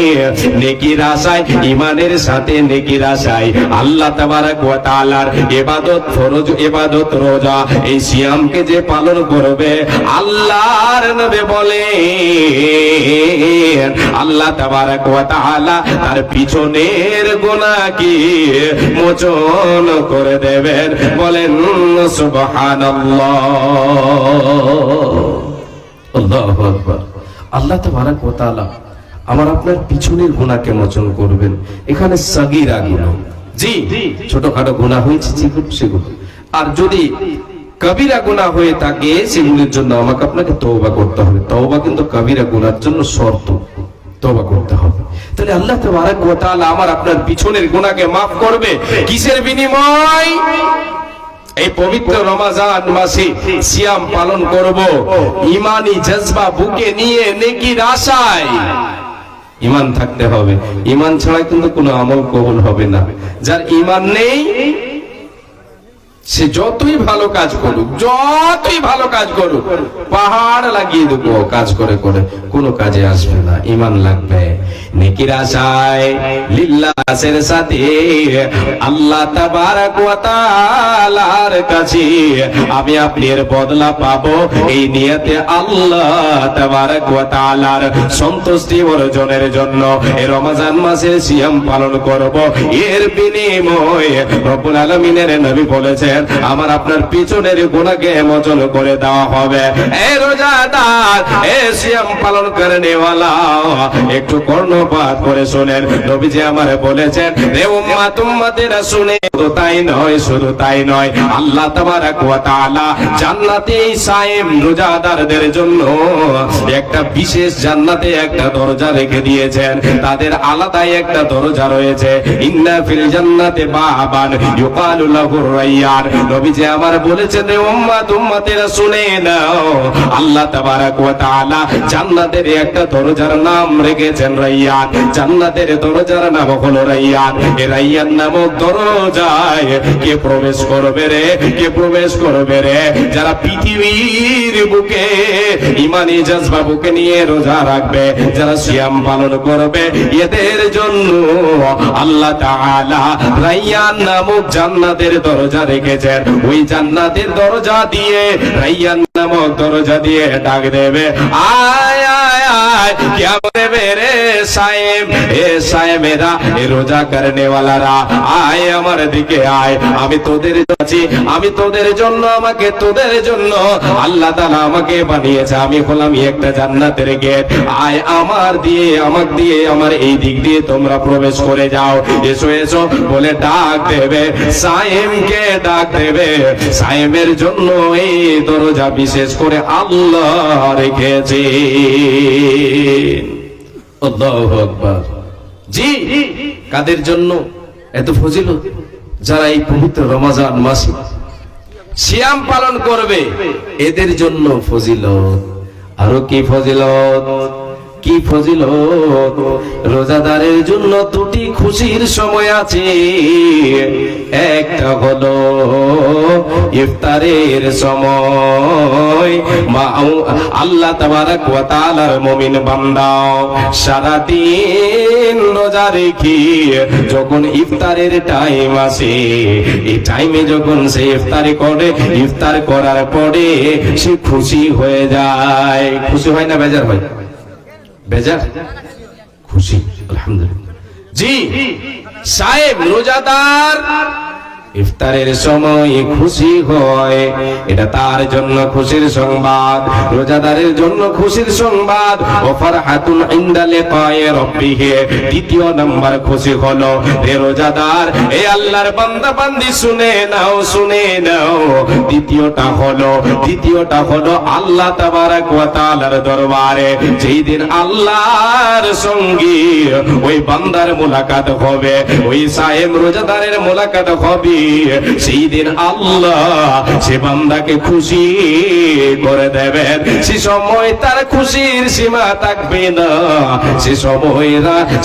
নেকির আশায়, ঈমানের সাথে নেকির আশায় আল্লাহ তাবারক ওয়া তাআলার ইবাদত, ফরজ ইবাদত, রোজা, এই সিয়ামকে যে পালন করবে, আল্লাহর নবী বলেন আল্লাহ তাবারক ওয়া তাআলা তার পিছনের গুনাহকে মোচন করে দেবেন। বলেন সুবহানাল্লাহ। আল্লাহু আকবার। আল্লাহ তাবারক ওয়া তাআলা আমার আপনার পিছনের গুনাহকে মোচন করবেন। এখানে সাগীরা গুনাহ, জি ছোটখাটো গুনাহ হয়েছে সেগুলো, আর যদি কবিরা গুনাহ হয়ে থাকে সেগুলোর জন্য আমাকে আপনাকে তওবা করতে হবে। তওবা কিন্তু কবিরা গুনাহর জন্য শর্ত, তওবা করতে হবে। তাহলে আল্লাহ তাবারক ওয়া তাআলা আমার আপনার পিছনের গুনাহকে maaf করবে কিসের বিনিময়? এই পবিত্র রমজান মাসে সিয়াম পালন করব ঈমানি জজবা বুকে নিয়ে, নেকির আশায়। ঈমান থাকতে হবে, ঈমান ছাড়া কিন্তু কোনো আমল কবুল হবে না। যার ঈমান নেই সে যতই ভালো কাজ করুক, যতই ভালো কাজ করুক, পাহাড় লাগিয়ে দেবো কাজ করে করে, কোনো কাজে আসবে না। ঈমান লাগবে নেকির আশায়, লিল্লাহের সাথে আল্লাহ তাবারক ওয়া তাআলার কাছে আমি আপনি এর বদলা পাবো, এই নিয়তে আল্লাহ তাবারক ওয়া তাআলার সন্তুষ্টি অর্জনের জন্য এই রমজান মাসে সিয়াম পালন করব। এর বিনিময়ে রব্বুল আলামিনের নবী বলেছেন আমার আপনার পিছনের গুনাহকে মোচন করে দেওয়া হবে। এই রোজাদার, এই সিয়াম পালন করনে ওয়ালা, একটু কর্ণপাত করে শুনেন। নবীজি আমারে বলেছেন, রে উম্মত উম্মতেরা শুনে, শুধু তাই নয়, শুধু তাই নয়, আল্লাহ তাবারক ওয়া তাআলা জান্নাতে এই সায়েম রোজাদারদের জন্য একটা বিশেষ জান্নাতে একটা দরজা রেখে দিয়েছেন। তাদের আলাদাই একটা দরজা রয়েছে। ইন্না ফিল জান্নাতি বাবান ইউকালু লাহুর রায়্যান। নবীজি আমার বলেছেন, রে উম্মত উম্মতেরা শুনে নাও, আল্লাহ তাবারক ওয়া তাআলা জান্নাতের একটা দরজার নাম রেখেছেন রায়্যান। জান্নাতের দরজার নাম হলো রায়্যান। এই রায়্যান নামক দরজায় কে প্রবেশ করবে রে? কে প্রবেশ করবে রে? যারা পৃথিবীর বুকে ঈমানি জজবা বুকে নিয়ে রোজা রাখবে, যারা সিয়াম পালন করবে, এদের জন্য আল্লাহ তাআলা রায়্যান নামক জান্নাতের দরজা রেখেছেন। ওই জান্নাতের দরজা দিয়ে, রায়্যান নামক দরজা দিয়ে ডাক দেবে, আয় আয় আয়, क्या দেবে রে সায়েম, এ সায়েমেরা, এ রোজা করনে ওয়ালারা, আয় আমার দিকে আয়, আমি তোদের আছি, আমি তোদের জন্য, আমাকে তোদের জন্য আল্লাহ তাআলা আমাকে বানিয়েছে, আমি হলাম একটা জান্নাতের গেট, আয় আমার দিয়ে, আমাকে দিয়ে, আমার এই দিক দিয়ে তোমরা প্রবেশ করে যাও, এসো এসো বলে ডাক দেবে, সায়েমকে ডাক দেবে। সায়েমের জন্য এই দরজা বিশেষ করে আল্লাহ রেখেছে। আল্লাহু আকবার। জি, কাদের জন্য এত ফজিলত? যারা এই পবিত্র রমজান মাসে সিয়াম পালন করবে, এদের জন্য ফজিলত। আরো কি ফজিলত, কি ফজিলত! রোজাদারের জন্য দুটি খুশির সময় আছে। একটা হলো ইফতারের সময়। আল্লাহ তাবারক ওয়া তাআলার মুমিন বান্দা সারা দিন রোজা রেখে যখন ইফতারের টাইম আসে, এই টাইমে যখন সে ইফতারি করে, ইফতার করার পরে সে খুশি হয়ে যায়। খুশি হয় না বেজার হয়? বেজার, খুশি, আলহামদুলিল্লাহ। জি, সায়েম রোজাদার ইফতারের সময় খুশি হয়, এটা তার জন্য খুশির সংবাদ, রোজাদারের জন্য খুশির সংবাদ। ও ফারহাতুন ইনদা লিকায়ে রাব্বিহি, দ্বিতীয় নাম্বার খুশি হলো হে রোজাদার, এই আল্লাহর বান্দা বান্দি শুনে নাও, শুনে নাও, দ্বিতীয়টা হলো আল্লাহ তাবারক ওয়া তাআলার দরবারে যেই দিন আল্লাহর সঙ্গে ওই বান্দার মুলাকাত হবে, ওই সায়েম রোজাদারের মুলাকাত হবে, সেই দিন আল্লাহ সে বান্দাকে খুশি করে দেবেন। সে সময় তার খুশির সীমা থাকবে না,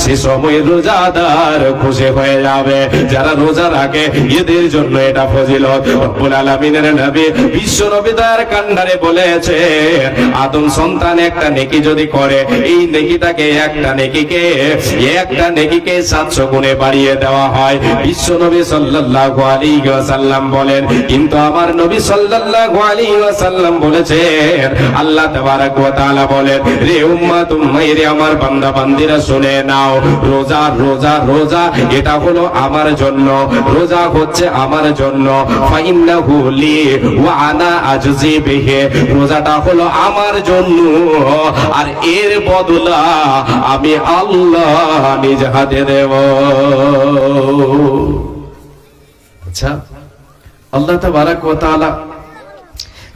সে সময় রোজাদার খুশি হয়ে যাবে। যারা রোজা রাখে এদের জন্য এটা ফজিলত। রব্বুল আলামিনের নবী বিশ্ব নবী তার কান্ডারে বলেছে, আদম সন্তান একটা নেকি যদি করে, এই নেকিটাকে একটা নেকিকে 700 গুণে বাড়িয়ে দেওয়া হয়। বিশ্ব নবী সাল্লাল্লাহু আলাইহি ওয়াসাল্লাম বলেন, কিন্তু আমার নবী সাল্লাল্লাহু আলাইহি ওয়াসাল্লাম বলেছেন, আল্লাহ তাবারক ওয়া তাআলা বলেন, রে উম্মত উম্মত, আমার বান্দা বান্দিরা শুনে নাও, রোজা রোজা রোজা এটা হলো আমার জন্য, রোজা হচ্ছে আমার জন্য। ফাইন্নাহু লি ওয়া আনা আজজি বিহি, রোজাটা হলো আমার জন্য, আর এর বদলা আমি আল্লাহ নিজ হাতে দেব। আচ্ছা, আল্লাহ তাবারক ওয়া তাআলা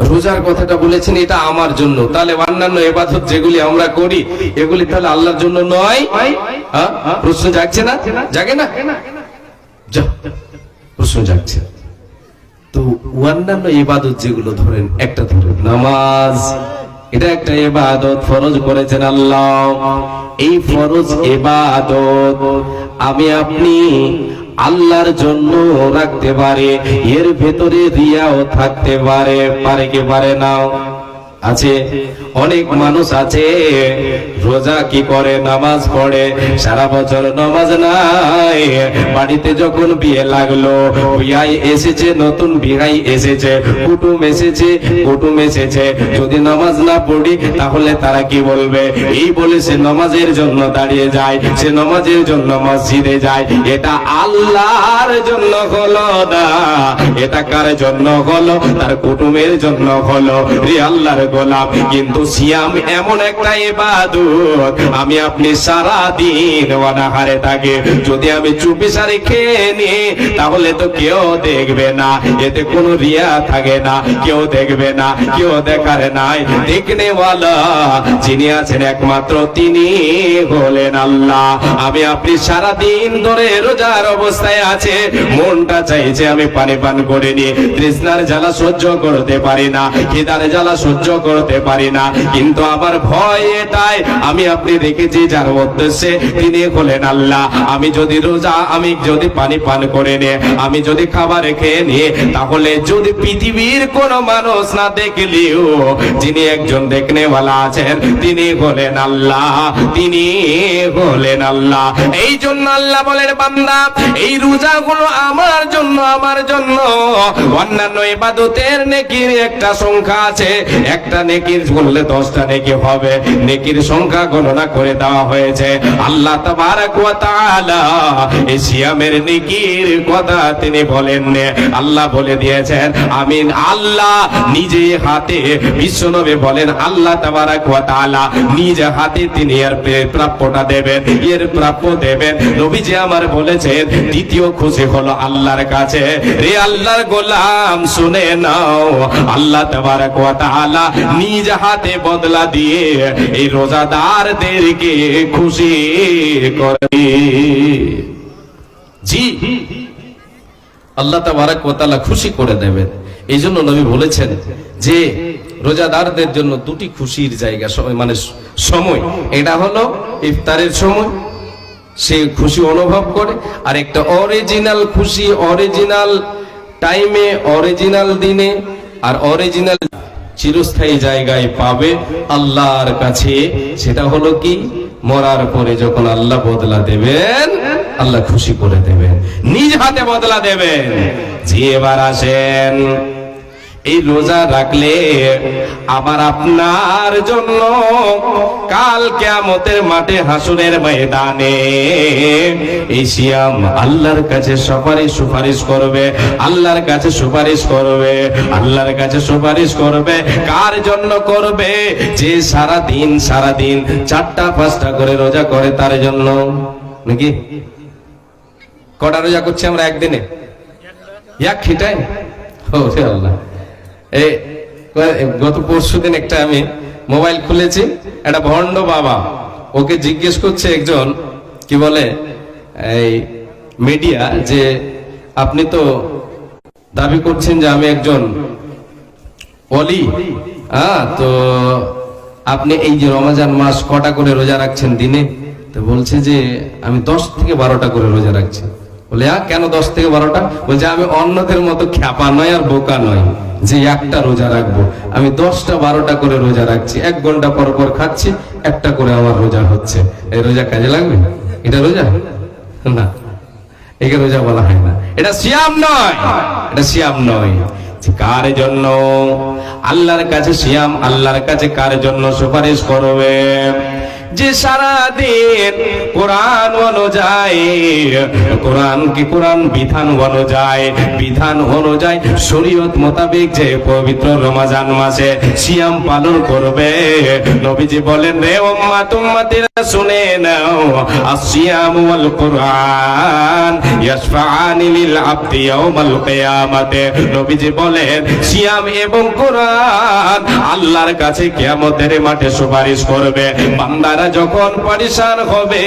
রোজার কথাটা বলেছেন এটা আমার জন্য, তাহলে অন্যান্য ইবাদত যেগুলি আমরা করি এগুলি তাহলে আল্লাহর জন্য নয়? প্রশ্ন জাগছে না? জাগে না? প্রশ্ন জাগছে। তো অন্যান্য ইবাদত যেগুলো ধরেন, একটা ধরেন নামাজ, এটা একটা ইবাদত, ফরজ করেছেন আল্লাহ। এই ফরজ ইবাদত আমি আপনি আল্লাহর জন্য রাখতে পারে, এর ভেতরে রিয়াও থাকতে পারে কি পারে না? আছে। অনেক মানুষ আছে রোজা কি করে, নামাজ পড়ে, সারা বছর নামাজ নাই, বাড়িতে যখন বিয়ে লাগলো, বিয়াই এসেছে, নতুন বিয়াই এসেছে, কুটুম এসেছে, যদি নামাজ না পড়ি তাহলে তারা কি বলবে? এই বলে সে নামাজের জন্য দাঁড়িয়ে যায়, সে নামাজের জন্য মসজিদে যায়। এটা আল্লাহর জন্য হলো না, এটা কার জন্য হলো? তার কুটুমের জন্য হলো। রে আল্লাহর গোলাম, কিন্তু সিয়াম এমন একটা ইবাদত, আমি আপনি সারা দিন অনাহারে থাকি, যদি আমি চুপিসারে খেয়ে নি তাহলে তো কেউ দেখবে না, এতে কোনো রিয়া থাকে না, কেউ দেখবে না, কেউ দেখার নাই। দেখনে ওয়ালা যিনি আছেন একমাত্র তিনি হলেন আল্লাহ। আমি আপনি সারা দিন ধরে রোজার অবস্থায় আছে, মনটা চাইছে আমি পানি পান করে নি, তৃষ্ণার জ্বালা সহ্য করতে পারি না, খিদার জ্বালা সহ্য করতে পারি না, কিন্তু আমার ভয় এটাই, আমি আপনি রেখেছি যার উদ্দেশ্যে, তিনি হলেন আল্লাহ। আমি যদি পানি পান করে নে, আমি যদি খাবার খেয়ে নিয়ে, তাহলে যদি পৃথিবীর কোন মানুষ না দেখলেও যিনি একজন দেখনেওয়ালা আছেন তিনি হলেন আল্লাহ, তিনি হলেন আল্লাহ। এই জন্য আল্লাহ বলেন, বান্দা এই রোজা গুলো আমার জন্য, আমার জন্য। অন্যান্য ইবাদতের নেকির একটা সংখ্যা আছে, একটা নেকির করলে 10টা নেকি হবে, নেকির সংখ্যা গণনা করে দেওয়া হয়েছে। আল্লাহ তাবারক ওয়া তাআলা এই সিয়ামের নেকির কথা তিনি বলেন, আল্লাহ বলে দিয়েছেন, আমিন। আল্লাহ নিজে হাতে, বিশ্বনবী বলেন, আল্লাহ তাবারক ওয়া তাআলা নিজে হাতে তিনি এর প্রাপ্যটা দেবেন, এর প্রাপ্য দেবেন। নবীজি আমার বলেছেন, দ্বিতীয় খুশি হলো আল্লাহর কাছে। রে আল্লাহর গোলাম শুনে নাও, আল্লাহ তাবারক ওয়া তাআলা নিজ হাতে বদলা দিয়ে এই রোজাদারদেরকে খুশি করে। জি, আল্লাহ তাবারক ওয়া তাআলা খুশি করে দেবেন। এই জন্য নবী বলেছেন যে রোজাদারদের জন্য দুটি খুশির জায়গা, মানে সময়, এটা হলো ইফতারের সময়, সে খুশি অনুভব করে, আর একটা অরিজিনাল খুশি, অরিজিনাল টাইমে, অরিজিনাল দিনে, আর অরিজিনাল চিরস্থায়ী জায়গায় পাবে আল্লাহর কাছে। সেটা হলো কি, মরার পরে যখন আল্লাহ বদলা দেবেন, আল্লাহ খুশি করে দেবেন, নিজ হাতে বদলা দেবেন। যে এবার আসেন, এই রোজা রাখলে আমার আপনার জন্য কাল কিয়ামতের মাঠে, হাসরের ময়দানে এই সিয়াম আল্লাহর কাছে সুপারিশ করবে, আল্লাহর কাছে সুপারিশ করবে, আল্লাহর কাছে সুপারিশ করবে। কার জন্য করবে? যে সারা দিন 4টা 5টা করে রোজা করে, তার জন্য। নাকি কটা রোজা করছি আমরা একদিনে? এক খিটায়। ও আল্লাহ, গত পরশুদিন একটা আমি মোবাইল খুলেছি, একটা ভণ্ড বাবা, ওকে জিজ্ঞেস করছে একজন, কি বলে এই মিডিয়া, যে আপনি তো দাবি করছেন যে আমি একজন ওলি, তো আপনি এই যে রমজান মাস কটা করে রোজা রাখছেন দিনে? তো বলছে যে আমি 10 থেকে 12টা করে রোজা রাখছি। বলে কেন 10 থেকে 12টা? বলছে আমি অন্যদের মতো খ্যাপা নয় আর বোকা নয় যে একটা রোজা রাখবো, আমি 10টা 12টা করে রোজা রাখছি, 1 ঘন্টা পর পর খাচ্ছি, একটা করে আমার রোজা হচ্ছে। এই রোজা কাজে লাগবে? এটা রোজা না, একে রোজা বলা হয় না, এটা সিয়াম নয়, এটা সিয়াম নয়। কার জন্য? আল্লাহর কাছে সিয়াম আল্লাহর কাছে কার জন্য সুপারিশ করবে? যে সারাদিন কোরআন অনুযায়ী, কোরআন বিধান অনুযায়ী শরীয়ত মোতাবেক যে পবিত্র রমজান মাসে সিয়াম পালন করবে। নবীজি বলেন, রে উম্মাত উম্মতিরা শুনে নাও, আসিয়াম ওয়াল কুরআন ইয়াশফাআনি লিল আবদি ইয়াউমাল কিয়ামাতে। নবীজি বলেন, সিয়াম এবং কোরআন আল্লাহর কাছে কিয়ামতের মাঠে সুপারিশ করবে। বান্দা যখন পরিশান হবে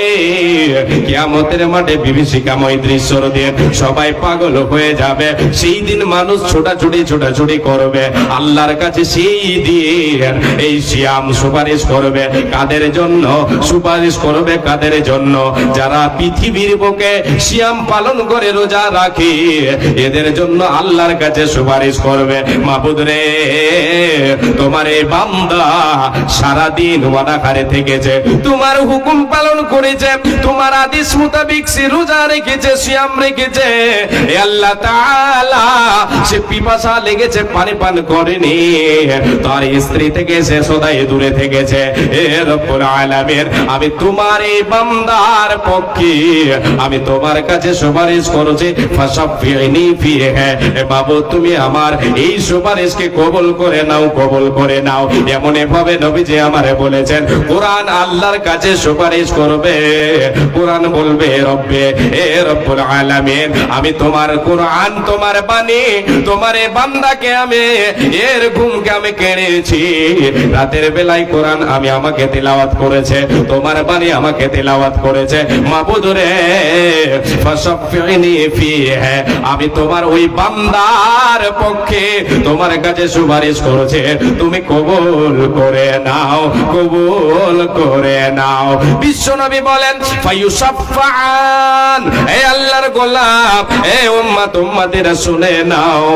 কিয়ামতের মাঠে বিভীষিকাময় দৃশ্য দিয়ে সবাই পাগল হয়ে যাবে, সেই দিন মানুষ ছোটাছুটি করবে আল্লাহর কাছে। সেই দিন এই সিয়াম সুপারিশ করবে কাদের জন্য? সুপারিশ করবে কাদের জন্য? যারা পৃথিবীর বুকে সিয়াম পালন করে রোজা রাখে, এদের জন্য আল্লাহর কাছে সুপারিশ করবে, মাবুদ রে তোমার এই বান্দা সারাদিন ওয়াদাকারে থেকেছে, তোমার হুকুম পালন করেছে, তোমার আদেশ মোতাবেক সে রোজা রেখেছে, সিয়াম রেখেছে। এ আল্লাহ তাআলা সে পিপাসা লেগেছে, পানি পান করেনি, তার স্ত্রী থেকে সে সদাই দূরে থেকেছে। এ রব্বুল আলামিন, আমি তোমার এই বান্দার পক্ষে আমি তোমার কাছে সুপারিশ করছি, ফাশফিনি ফিহি। এ বাবু তুমি আমার এই সুপারিশকে কবুল করে নাও, কবুল করে নাও। এমন ভাবে নবীজি আমারে বলেছেন, কোরআন আল্লাহর কাছে সুপারিশ করবে, কোরআন বলবে, রব্বে এ রব্বুল আলামিন, আমি তোমার কোরআন, তোমার বাণী, তোমার এই বান্দাকে আমি এর ঘুমকে আমি কেড়েছি। রাতের বেলায় কোরআন আমাকে তেলাওয়াত করেছে, তোমার বাণী আমাকে তেলাওয়াত করেছে, মাবুদ রে ফাশফিনি ফিহি, আমি তোমার ওই বান্দার পক্ষে তোমার কাছে সুপারিশ করেছে, তুমি কবুল করে নাও, কবুল করে নাও। বিশ্বনবী বলেন, ফায়ুশাফাআন, হে আল্লাহর গোলাম, হে উম্মত উম্মতিরা শুনে নাও,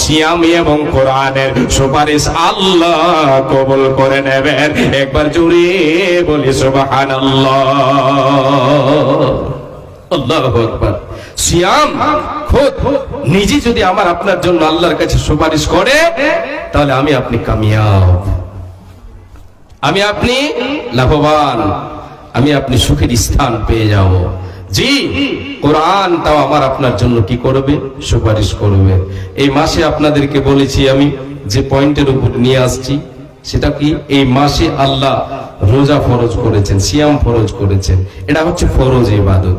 সিয়াম এবং কোরআনের সুপারিশ আল্লাহ কবুল করে নেবেন। একবার জোরে বলি সুবহানাল্লাহ, আল্লাহু আকবার। সিয়াম খুদ নিজে যদি আমার আপনার জন্য আল্লাহর কাছে সুপারিশ করে, তাহলে আমি আপনি কামিয়াব, আমি আপনি লাভবান, আমি আপনি সুখের স্থান পেয়ে যাব। জি, কোরআন তাও আমার আপনার জন্য কি করবে? সুপারিশ করবে। এই মাসে আপনাদেরকে বলেছি আমি যে পয়েন্টের উপর নিয়ে আসছি, সেটা কি? এই মাসে আল্লাহ রোজা ফরজ করেছেন, সিয়াম ফরজ করেছেন, এটা হচ্ছে ফরজ ইবাদত।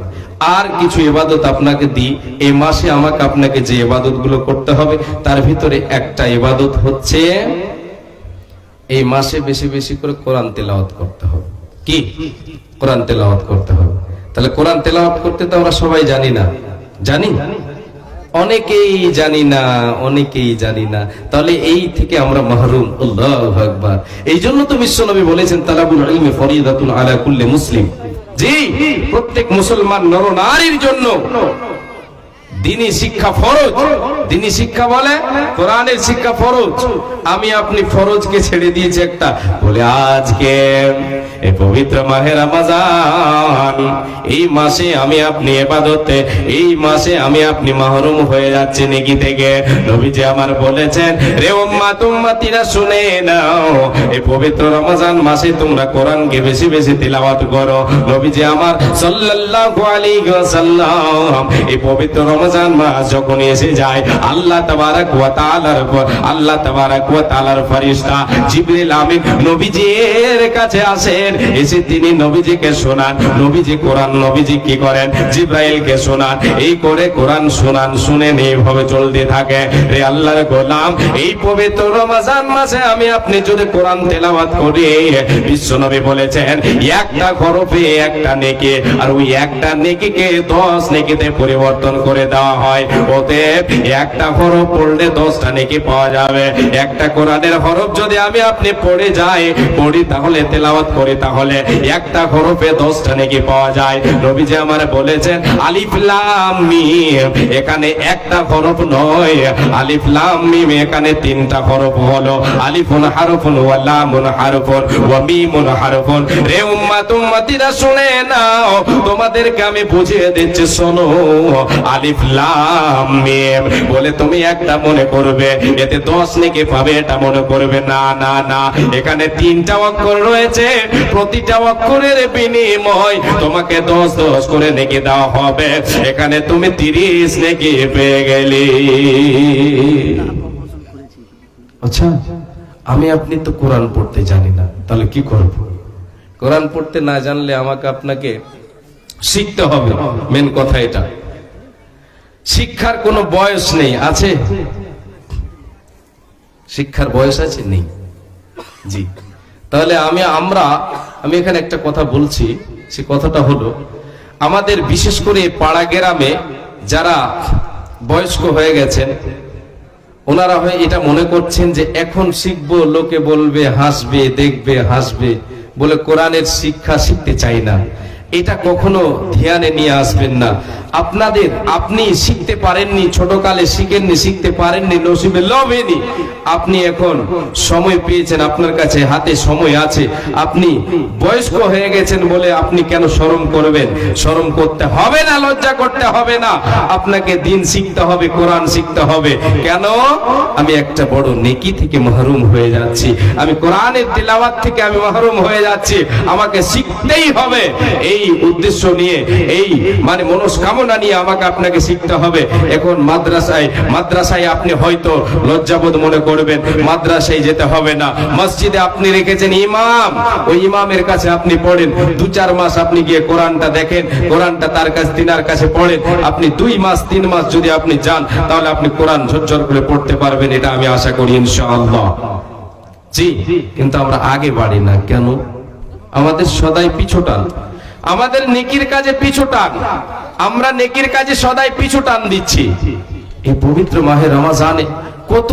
আর কিছু ইবাদত আপনাকে দিই, এই মাসে আমাকে আপনাকে যে ইবাদত গুলো করতে হবে, তার ভিতরে একটা ইবাদত হচ্ছে এই মাসে বেশি বেশি করে কোরআন তেলাওয়াত করতে হবে। কি? কোরআন তেলাওয়াত করতে হবে। তাহলে কোরআন তেলাওয়াত করতে তো আমরা সবাই জানি না, জানি? অনেকেই জানি না, অনেকেই জানি না। তাহলে এই থেকে আমরা মাহরুম। আল্লাহু আকবার। এই জন্য তো বিশ্বনবী বলেছেন, তালাবুল ইলমি ফরিদাতুন আলা কুল্লি মুসলিম। জি, প্রত্যেক মুসলমান নর নারীর জন্য দ্বীনি শিক্ষা ফরজ। দ্বীনি শিক্ষা বলে কোরআনের শিক্ষা ফরজ। আমি আপনি ফরজকে ছেড়ে দিয়েছি একটা, বলে আজকে এই পবিত্র মাহে রমজান, এই মাসে আমি আপনি ইবাদতে, এই মাসে আমি আপনি মাহরুম হয়ে যাচ্ছি নেকি থেকে। নবীজি আমার বলেছেন, রে উম্মাত উম্মতিরা শুনে নাও, এই পবিত্র রমজান মাসে তোমরা কোরআনকে বেশি বেশি তিলাওয়াত করো। নবীজি আমার সাল্লাল্লাহু আলাইহি ওয়াসাল্লাম এই পবিত্র রমজান মাস যখন এসে যায়, আল্লাহ তাবারক ওয়া তাআলার ফেরেশতা জিবরিল আমিন নবীজির কাছে আসেন, এসে তিনি নবীজিকে শোনান। নবীজি কোরআন, নবীজি কি করেন? জিবরাইলকে শোনান। এই করে কোরআন শোনান, শুনেন, এইভাবে চলতে থাকে। রে আল্লাহর গোলাম, এই পবিত্র রমজান মাসে আমি আপনি যদি কোরআন তেলাওয়াত করি, বিশ্বনবী বলেছেন একটা হরফে একটা নেকি, আর ওই একটা নেকিকে 10 নেকিতে পরিবর্তন করে দাও দেওয়া হয়। অতএব একটা হরফ পড়লে 10টা নেকি পাওয়া যাবে। একটা কোরআনের হরফ যদি আমি আপনি পড়ে যাই, পড়ি তাহলে তেলাওয়াত করি, তাহলে একটা হরফে 10টা নেকি পাওয়া যায়। নবীজি আমার বলেছেন আলিফ লাম মিম, এখানে একটা হরফ নয়, আলিফ লাম মিম এখানে 3টা হরফ হলো। আলিফুন হারফুন ওয়া লামুন হারফুন ওয়া মিমুন হারফুন। রে উম্মত উম্মতিরা শুনে নাও, তোমাদেরকে আমি বুঝিয়ে দিচ্ছি, শোনো। আলিফ লাম মিম বলে তুমি একটা মনে করবে এতে 10 নেকি পাবে, এটা মনে করবে না, না, না। এখানে 3টা অক্ষর রয়েছে, প্রতিটা অক্ষরের বিনিময় তোমাকে 10 করে নেকি দেওয়া হবে। এখানে তুমি 30 নেকি পেয়ে গেলি। আচ্ছা, আমি আপনি তো কোরআন পড়তে জানি না, তাহলে কি করব? কোরআন পড়তে না জানলে আমাকে আপনাকে শিখতে হবে। মেন কথা এটা। শিক্ষার কোনো বয়স নেই, আছে? শিক্ষার বয়স আছে? নেই। জি, তাহলে আমি এখানে একটা কথা বলছি। সে কথাটা হলো, আমাদের বিশেষ করে পাড়া গ্রামে যারা বয়স্ক হয়ে গেছেন, ওনারা হয় এটা মনে করছেন যে এখন শিখবো, লোকে বলবে, হাসবে, দেখবে, হাসবে বলে কোরআনের শিক্ষা শিখতে চাই না। এটা কখনো ধ্যানে নিয়ে আসবেন না। আপনি শিখতে পারেননি, ছোটকালে শিখেননি, শিখতে পারেননি, নসিবে লবেনি। আপনি এখন সময় পেয়েছেন, আপনার কাছে হাতে সময় আছে, আপনি বয়স্ক হয়ে গেছেন বলে আপনি কেন শরম করবেন? শরম করতে হবে না, লজ্জা করতে হবে না। আপনাকে দিন শিখতে হবে, কোরআন শিখতে হবে। কেন? আমি একটা বড় নেকি থেকে মাহরুম হয়ে যাচ্ছি, আমি কোরআনের তিলাওয়াত থেকে আমি মাহরুম হয়ে যাচ্ছি, আমাকে শিখতেই হবে। এই উদ্দেশ্য নিয়ে, এই মানে মনস্কামনা নিয়ে আমাকে আপনাকে শিখতে হবে। এখন মাদ্রাসায় আপনি হয়তো লজ্জাবোধ মনে করবেন, মাদ্রাসায় যেতে হবে না। মসজিদে আপনি রেখেছেন ইমাম, ওই ইমামের কাছে আপনি পড়েন। 2-4 মাস আপনি গিয়ে কোরআনটা দেখেন, কোরআনটা তিনার কাছে পড়েন। আপনি 2 মাস 3 মাস যদি আপনি যান, তাহলে আপনি কোরআন ঝরঝর করে পড়তে পারবেন, এটা আমি আশা করি ইনশাআল্লাহ। জি, কিন্তু আমরা আগে বাড়ি না কেন? আমাদের সদাই পিছুটান, আমাদের নেকির কাজে পিছুটান, আমরা নেকির কাজে সদাই পিছুটান দিচ্ছি। এই পবিত্র মাহে রমজানে কত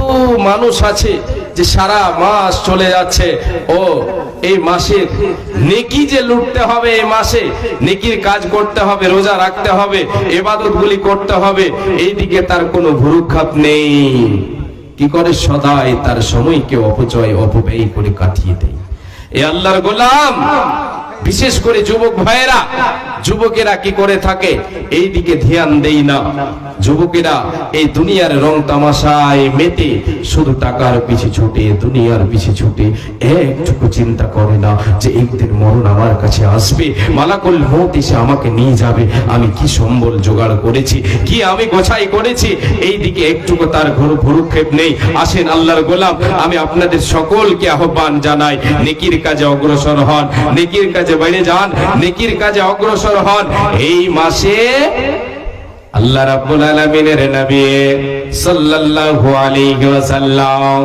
মানুষ আছে যে সারা মাস চলে যাচ্ছে, ও এই মাসে নেকি যে লুটতে হবে, এই মাসে নেকির কাজ করতে হবে, রোজা রাখতে হবে, ইবাদতগুলি করতে হবে, এইদিকে তার কোনো ভুরুক্ষেপ নেই। কি করে? সদাই তার সময়কে অপব্যয় করে কাটিয়ে দেয়। এ আল্লাহর গোলাম, বিশেষ করে যুবক ভাইয়েরা, যুবকেরা কি করে থাকে এই দিকে ধ্যান দেই না। যুবকেরা এই দুনিয়ার রং তামাশায় মেতে শুধু টাকার পিছে ছুটে, দুনিয়ার পিছে ছুটে, একটুকু চিন্তা করে না যে একদিন মরণ আমার কাছে আসবে, মালাকুল মউত এসে আমাকে নিয়ে যাবে, আমি কি সম্বল জোগাড় করেছি, কি আমি গোছাই করেছি, এই দিকে একটুকু তার ভুরুক্ষেপ নেই। আসেন আল্লাহর গোলাম, আমি আপনাদের সকলকে আহ্বান জানাই, নেকির কাজে অগ্রসর হন, নেকির কাজে বাইরে যান, নেকির কাজে অগ্রসর হন। এই মাসে আল্লাহ রাব্বুল আলামিনের নবী সাল্লাল্লাহু আলাইহি ওয়াসাল্লাম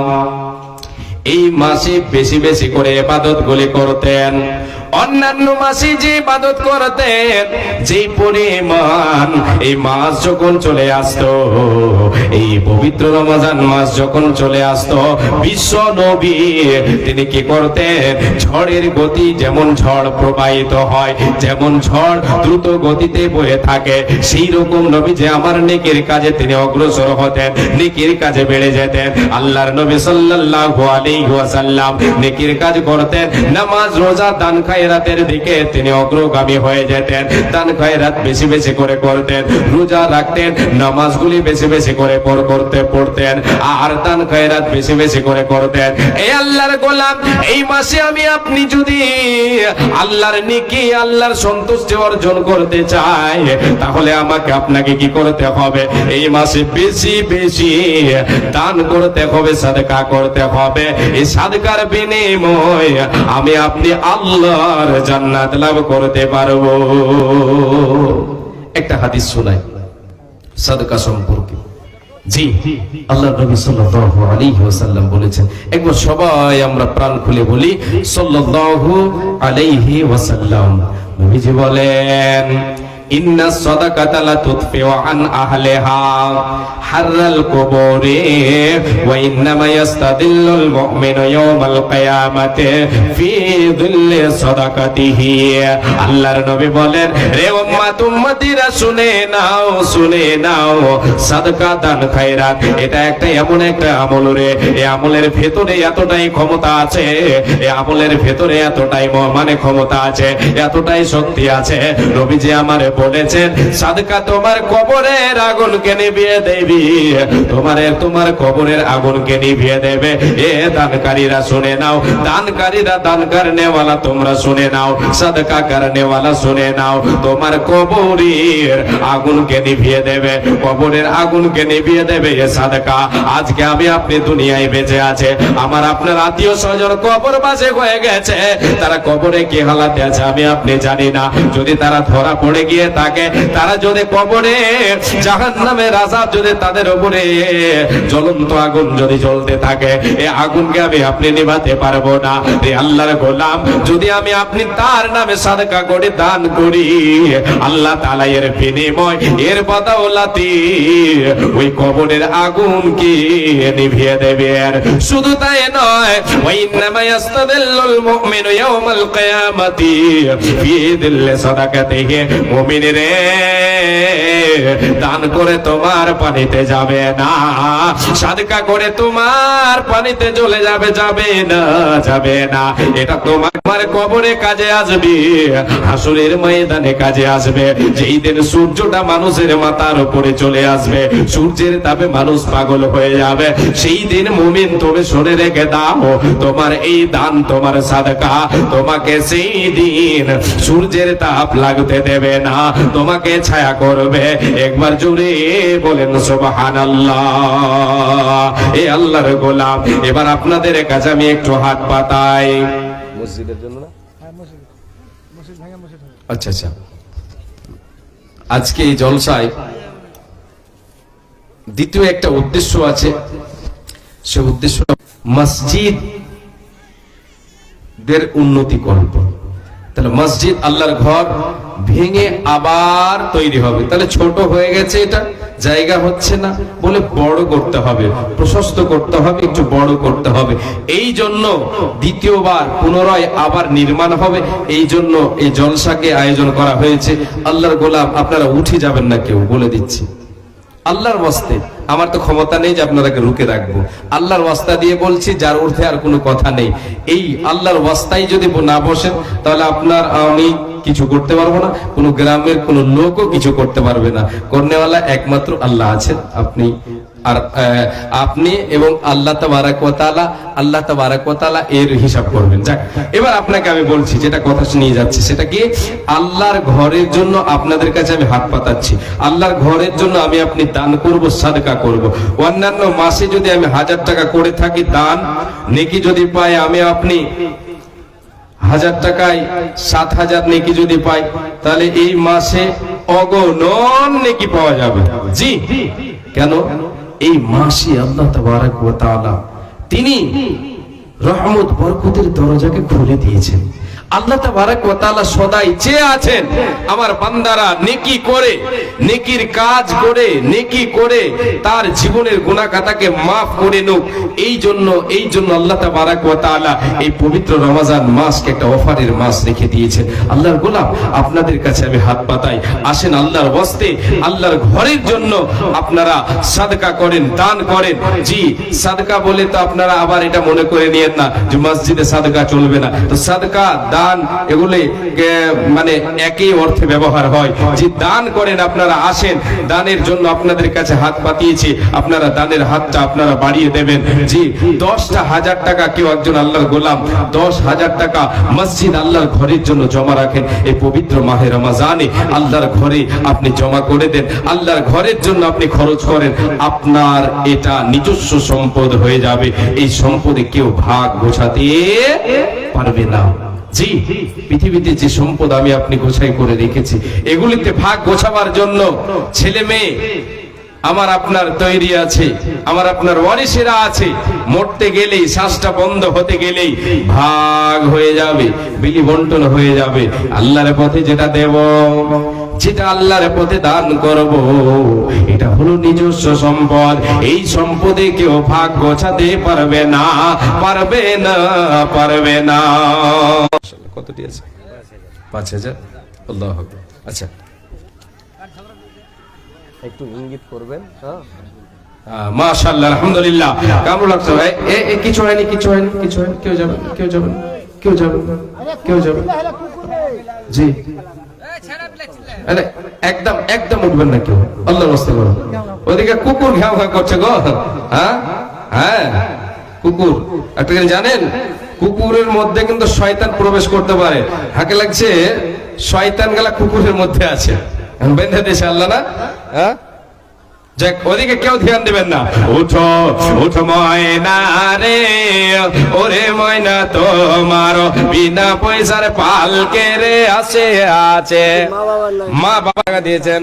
এই মাসে বেশি বেশি করে ইবাদতগুলি করতেন। অন্যান্য মাসে যে ইবাদত করতেন, যে পরিমাণ এই মাস যখন চলে আসতো, এই পবিত্র রমজান মাস যখন চলে আসতো, বিশ্ব নবী তিনি কি করতেন? ঝড়ের গতি যেমন ঝড় প্রবাহিত হয়, যেমন ঝড় দ্রুত গতিতে বয়ে থাকে, সেই রকম নবী যে আমার নেকির কাজে তিনি অগ্রসর হতেন, নেকির কাজে বেড়ে যেতেন। আল্লাহর নবী সাল্লাল্লাহু আলাইহি ওয়াসাল্লাম নেকির কাজ করতেন, নামাজ, রোজা, দান খায়রাতের দিকে তিনি অগ্রগামী হয়ে যেতেন। দান খায়রাত বেশি বেশি করে করতেন, রোজা রাখতেন, নামাজগুলি বেশি বেশি করে পড়তেন, আর দান খায়রাত বেশি বেশি করে করতেন। এই আল্লাহর গোলাম, এই মাসে আমি আপনি যদি আল্লাহর নেকি, আল্লাহর সন্তুষ্টি অর্জন করতে চাই, তাহলে আমাকে আপনাকে কি করতে হবে? এই মাসে বেশি বেশি দান করতে হবে, সাদকা করতে হবে। এই সাদকার বিনিময়ে আমি আপনি আল্লাহর জান্নাত লাভ করতে পারবো। একটা হাদিস শোনাই সাদকা সম্পর্কে। জি, আল্লাহর নবী সাল্লাল্লাহু আলাইহি ওয়াসাল্লাম বলেছেন, একবার সবাই আমরা প্রাণ খুলে বলি সাল্লাল্লাহু আলাইহি ওয়াসাল্লাম। নবীজি বলেন, ইন্না সাদাকাতা লা তুতফিউ আন আহলিহা হাররাল কুবুরি ওয়া ইন্নামা ইয়াস্তাদিল্লুল মুমিনু ইয়াওমাল কিয়ামাতি ফি যিল্লি সাদাকাতিহি। আল্লাহর নবী বলেন, রে উম্মত উম্মতিরা শুনে নাও, শুনে নাও, সাদকা দান খায়রাত এটা একটা এমন একটা আমল রে, এই আমলের ভেতরে এতটাই ক্ষমতা আছে, এই আমলের ভেতরে এতটাই মানে ক্ষমতা আছে, এতটাই শক্তি আছে। নবীজি আমারে বলেছেন, সাদকা তোমার কবরের আগুনকে নিভিয়ে দেবে, তোমার কবরের আগুনকে নিভিয়ে দেবে। এ দানকারীরা শুনে নাও, দানকারীরা, দান করনে वाला তোমরা শুনে নাও, সাদকা করনে वाला শুনে নাও, তোমার কবরের আগুনকে নিভিয়ে দেবে, কবরের আগুনকে নিভিয়ে দেবে এ সাদকা। আজকে আমি আপনি দুনিয়ায় বেঁচে আছে, আমার আপনার আত্মীয় স্বজন কবরবাসী হয়ে গেছে, তারা কবরে কি হালাতে আছে আমি আপনি জানি না। যদি তারা ধরা পড়ে গিয়ে থাকে, তারা যদি কবরে জাহান্নামের আযাব যদি তাদের উপরে জ্বলন্ত আগুন যদি জ্বলতে থাকে, এই আগুনকে আমি আপনি নিভাতে পারবো না। রে আল্লাহর গোলাম, যদি আমি আপনি তার নামে সাদকা করে দান করি, আল্লাহ তাআলা এর বিনিময়, এর বদৌলতে ওই কবরের আগুনকে নিভিয়ে দেবেন। শুধু তাই নয়, ওয়া ইন্নামা ইয়াস্তাদিল্লুল মুমিনু ইয়াওমাল কিয়ামাতি ফি যিল্লি সাদাকাতিহি। মুমিন রে, দান করে তোমার পানিতে যাবে না, সাদকা করে তোমার পানিতে চলে যাবে, যাবে না, যাবে না। এটা তোমার কবরে কাজে আসবে, হাসরের ময়দানে কাজে আসবে। যেই দিন সূর্যটা মানুষের মাথার উপরে চলে আসবে, সূর্যের তাপে মানুষ পাগল হয়ে যাবে, সেই দিন মুমিন তুমি শুনে রেখে দাও, তোমার এই দান, তোমার সাদকা তোমাকে সেই দিন সূর্যের তাপ লাগতে দেবে না, তোমাকে ছায়া করবে। একবার জোরে বলেন সুবহানাল্লাহ। এ আল্লাহর গোলাম, এবার আপনাদের কাছে আমি একটু হাত পাতাই। মসজিদের জন্য না, আচ্ছা আচ্ছা, আজকে এই জলসায় দ্বিতীয় একটা উদ্দেশ্য আছে। সে উদ্দেশ্য মসজিদ দের উন্নতি করব। তাহলে মসজিদ, আল্লাহর ঘর ভেঙে আবার তৈরি হবে। তাহলে ছোট হয়ে গেছে, এটা জায়গা হচ্ছে না বলে বড় করতে হবে, প্রশস্ত করতে হবে, একটু বড় করতে হবে। এই জন্য দ্বিতীয়বার পুনরায় আবার নির্মাণ হবে, এই জন্য এই জলসাকে আয়োজন করা হয়েছে। আল্লাহর গোলাম, আপনারা উঠে যাবেন না কেউ, বলে দিচ্ছি। আল্লাহর ওয়াস্তে, আমার তো ক্ষমতা নেই যে আপনারাকে রুকে রাখবো, আল্লাহর ওয়াস্তা দিয়ে বলছি, যার ঊর্ধ্বে আর কোনো কথা নেই। এই আল্লাহর ওয়াস্তাই যদি না বসেন, তাহলে আপনার আমি কিছু করতে পারবো না, কোনো গ্রামের কোনো লোকও কিছু করতে পারবে না। করনেওয়ালা একমাত্র আল্লাহ আছেন, আপনি আর আপনি এবং আল্লাহ তাবারাক ওয়া তাআলা। আল্লাহ তাবারাক ওয়া তাআলা এর হিসাব করবেন। যাক, এবার আপনাকে আমি বলছি, যেটা কথা নিয়ে যাচ্ছে, সেটা কি, আল্লাহর ঘরের জন্য আপনাদের কাছে আমি হাত পাতাচ্ছি। আল্লাহর ঘরের জন্য আমি আপনি দান করব, সাদকা করব। অন্যান্য মাসে যদি আমি 1000 টাকা করে থাকি দান, নেকি যদি পাই, আমি আপনি 1000 টাকায় 7000 নেকি যদি পাই, তাহলে এই মাসে অগণন নেকি পাওয়া যাবে। জি, কেন? এই মাসে আল্লাহ তাবারাক ওয়া তাআলা তিনি রহমত বরকতের দরজাকে খুলে দিয়েছেন। আল্লাহ তাবারাক ওয়া তাআলা সদাই চেয়ে আছেন আমার বান্দারা নেকি করে, নেকির কাজ করে, নেকি করে তার জীবনের গুনাহ খাতাকে maaf করে নিক। এই জন্য আল্লাহ তাবারাক ওয়া তাআলা এই পবিত্র রমজান মাসকে একটা অফারের মাস রেখে দিয়েছেন। আল্লাহর গোলাম, আপনাদের কাছে আমি হাত পাতাই, আসেন আল্লাহর ওয়াস্তে, আল্লাহর ঘরের জন্য আপনারা সাদকা করেন, দান করেন। জি, সাদকা বলে তো আপনারা আবার এটা মনে করে নিয়েন না যে মসজিদে সাদকা চলবে না। তো সাদকা, দান, এগুলি মানে একই অর্থে ব্যবহার হয়। যে দান করেন, আপনারা আসেন, দানের জন্য আপনাদের কাছে হাত পাতিয়েছি, আপনারা দানের হাতটা আপনারা বাড়িয়ে দেবেন। জি, 10,000 টাকা কেউ একজন আল্লাহর গোলাম 10,000 টাকা মসজিদ আল্লাহর ঘরের জন্য জমা রাখেন। এই পবিত্র মাহে রমজানে আল্লাহর ঘরে আপনি জমা করে দেন, আল্লাহর ঘরের জন্য আপনি খরচ করেন, আপনার এটা নিজস্ব সম্পদ হয়ে যাবে। এই সম্পদে কেউ ভাগ গোছাতে পারবে না। জি, পৃথিবীতে যে সম্পদ আমি আপনি গোছাই করে রেখেছি, এগুলিতে ভাগ গোছাবার জন্য ছেলে মেয়ে আমার আপনার তৈরি আছে, আমার আপনার ওয়ারিসেরা আছে। মরতে গেলেই, শ্বাসটা বন্ধ হতে গেলেই ভাগ হয়ে যাবে, বিলি বন্টন হয়ে যাবে। আল্লাহর পথে যেটা দেব, যেটা আল্লাহর পথে দান করব, এটা হলো নিজস্ব সম্পদ। এই সম্পদে কেউ ভাগ গোছাতে পারবে না, পারবে না, পারবে না। কতটি আছে? 5000। আল্লাহু আকবার। আচ্ছা, একটু ইঙ্গিত করবেন। হ্যাঁ, মাশাআল্লাহ, আলহামদুলিল্লাহ। কেমন লাগছে ভাই? কিছু হয়নি, কিছু হয়নি, কিছু হয়নি। কেউ যাবেন, কেউ যাবেন, কেউ যাবেন, কেউ যাবেন। জি, আরে একদম একদম উঠবেন না কেউ, আল্লাহর রাস্তা করো। ওদিকে কুকুর ঘাও ঘাও করছে গো। হ্যাঁ হ্যাঁ, কুকুর। একটা জিনিস জানেন, কুকুরের মধ্যে কিন্তু শয়তান প্রবেশ করতে পারে। হাকে লাগছে শয়তান গেলা কুকুরের মধ্যে আছে, বেঁধে দিয়েছে আল্লাহ না। হ্যাঁ, যাক, ওদিকে কেউ ধ্যান দিবেন না। উঠো উঠো ময়না রে, ওরে ময়না তোমার বিনা পয়সার পালকে রে আসে আছে। মা বাবা দিয়েছেন।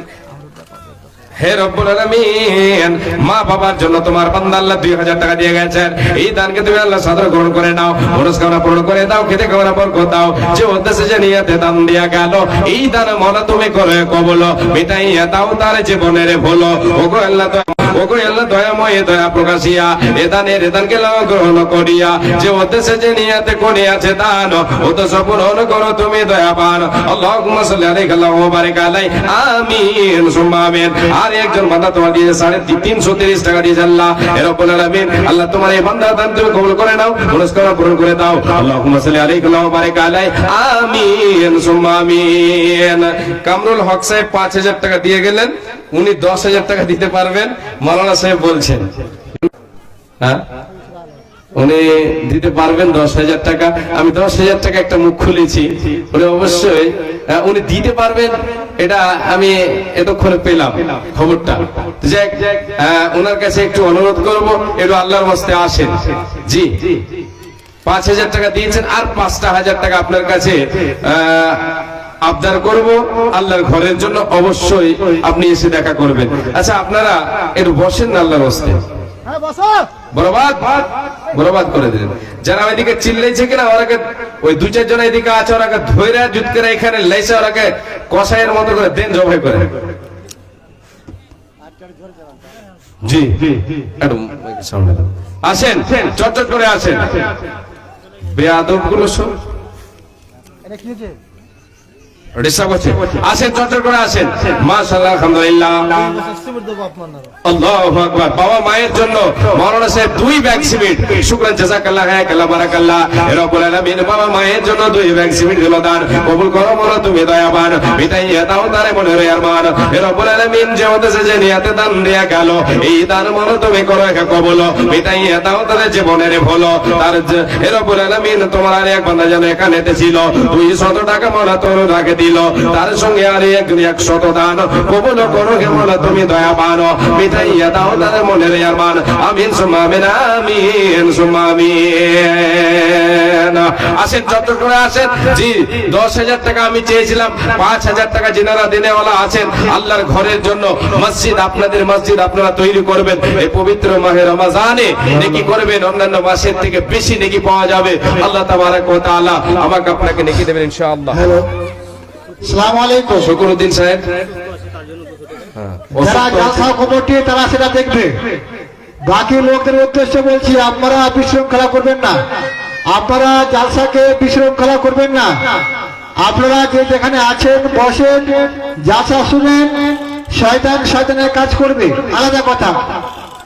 হে রব্বুল আলামিন, মা বাবার জন্য তোমার বান্দা আল্লাহ 2000 টাকা দিয়ে গেছেন। এই দানকে তুমি আল্লাহ সাদর গ্রহণ করে নাও, মনস্কামনা পূরণ করে দাও, খেতে খাওয়ার বরকত দাও। যে উদ্দেশ্যে যে নিয়তে দান দিয়া গেল, এই দান মওলা তুমি করে কবুল মিটাইয়া দাও তার জীবনের ভুল। ওগো আল্লাহ, ওগো আল্লাহ দয়াময় দয়া প্রকাশিয়া এ দানকে গ্রহণ করিয়া যে উদ্দেশ্যে যে নিয়তে করিয়াছে দান, উদ্দেশ্য পূরণ করো তুমি দয়াবান। আল্লাহুম্মা সাল্লি আলাইহি ওয়া বারিক আলাইহি। আমিন সুম্মা আমিন। আর একজন বান্দা তোমার দিয়ে 330 টাকা দিয়েছে আল্লাহ। এ রব্বুল আলামিন, আল্লাহ তোমার এই বান্দার দান তুমি কবুল করে নাও, মনস্কামনা পূরণ করে দাও। আল্লাহুম্মা সাল্লি আলাইহি ওয়া বারিক আলাইহি। আমিন সুম্মা আমিন। কামরুল হক সাহেব 5000 টাকা দিয়ে গেলেন, উনি 10000 টাকা দিতে পারবেন, মাওলানা সাহেব বলছেন। হ্যাঁ, উনি দিতে পারবেন 10000 টাকা। আমি 10000 টাকা একটা মুখ খুলেছি, উনি অবশ্যই উনি দিতে পারবেন, এটা আমি এতক্ষণে পেলাম খবরটা। ওনার কাছে একটু অনুরোধ করব, একটু আল্লাহর ওয়াস্তে আসেন। জি, 5000 টাকা দিয়েছেন, আর 5000 টাকা আপনার কাছে আবদার করব আল্লাহর ঘরের জন্য। অবশ্যই আপনি এসে দেখা করবেন। আচ্ছা, আপনারা একটু বসেন না আল্লাহর ওয়াস্তে। বরবাদ বরবাদ করে দিলেন। যারা ওইদিকে চিল্লাইছে কিনা, ওরাকে ওই 2-4 জন এদিকে আছে, ওরাকে ধৈর্য জুত করে এখানে লাইছে, ওরাকে কষাইয়ের মতো করে দেন, জবাই করে। জি, একদম সামনে আসেন, চটচট করে আসেন। বেয়াদব গুলো সব আসেন, চটচট করে আসেন। মাশাআল্লাহ, আলহামদুলিল্লাহ, আল্লাহু আকবার। বাবা মায়ের জন্য মাওলানা সাহেব 2 ব্যাগ সিমেন্ট। শুকরান, জাযাকাল্লাহ, হায়াকাল্লাহ, বারাকাল্লাহ। এ রব্বুল আলামিন, বাবা মায়ের জন্য 2 ব্যাগ সিমেন্ট দিল দান। কবুল করো মোরা তুমি দয়াবান, মিটাইয়া দাও তারে মনের আরমান। এ রব্বুল আলামিন, যে উদ্দেশ্যে যে নিয়তে দান দেয়া গেল, এই দান মোরা তুমি করো একা কবুল, মিটাইয়া দাও তারে জীবনের ভুল। তার এ রব্বুল আলামিন, তোমার আর এক বান্দা যেন এখানেতে ছিল, 200 টাকা মোরা তোর রাখে দিল, তার সঙ্গে আর 100 দান কবুল করো হে মোলা তুমি দয়াবান, মিটাইয়া দাও তার মনের আরমান। আমিন সুম্মা আমিন, আমিন সুম্মা আমিন। আসেন, যত করে আসেন। জি, 10000 টাকা আমি চেয়েছিলাম, 5000 টাকা যিনারা দেনেওয়ালা আছেন আল্লাহর ঘরের জন্য, মসজিদ, আপনাদের মসজিদ আপনারা তৈরি করবেন। এই পবিত্র মাহে রমজানে নেকি করবেন, অন্যান্য মাসের থেকে বেশি নেকি পাওয়া যাবে। আল্লাহ তাবারাক ওয়া তাআলা আমাকে আপনাকে নেকি দেবেন ইনশাআল্লাহ। আসসালামু আলাইকুম। শুকরউদ্দিন সাহেব, যারা জালসা কমিটি তারা সেটা দেখবে। বাকি লোকদের উদ্দেশ্যে বলছি, আপনারা বিশৃঙ্খলা করবেন না, আপনারা জালসাকে বিশৃঙ্খলা করবেন না। আপনারা যে যেখানে আছেন বসেন, জালসা শুনেন। শয়তান শয়তানের কাজ করবে, আলাদা কথা।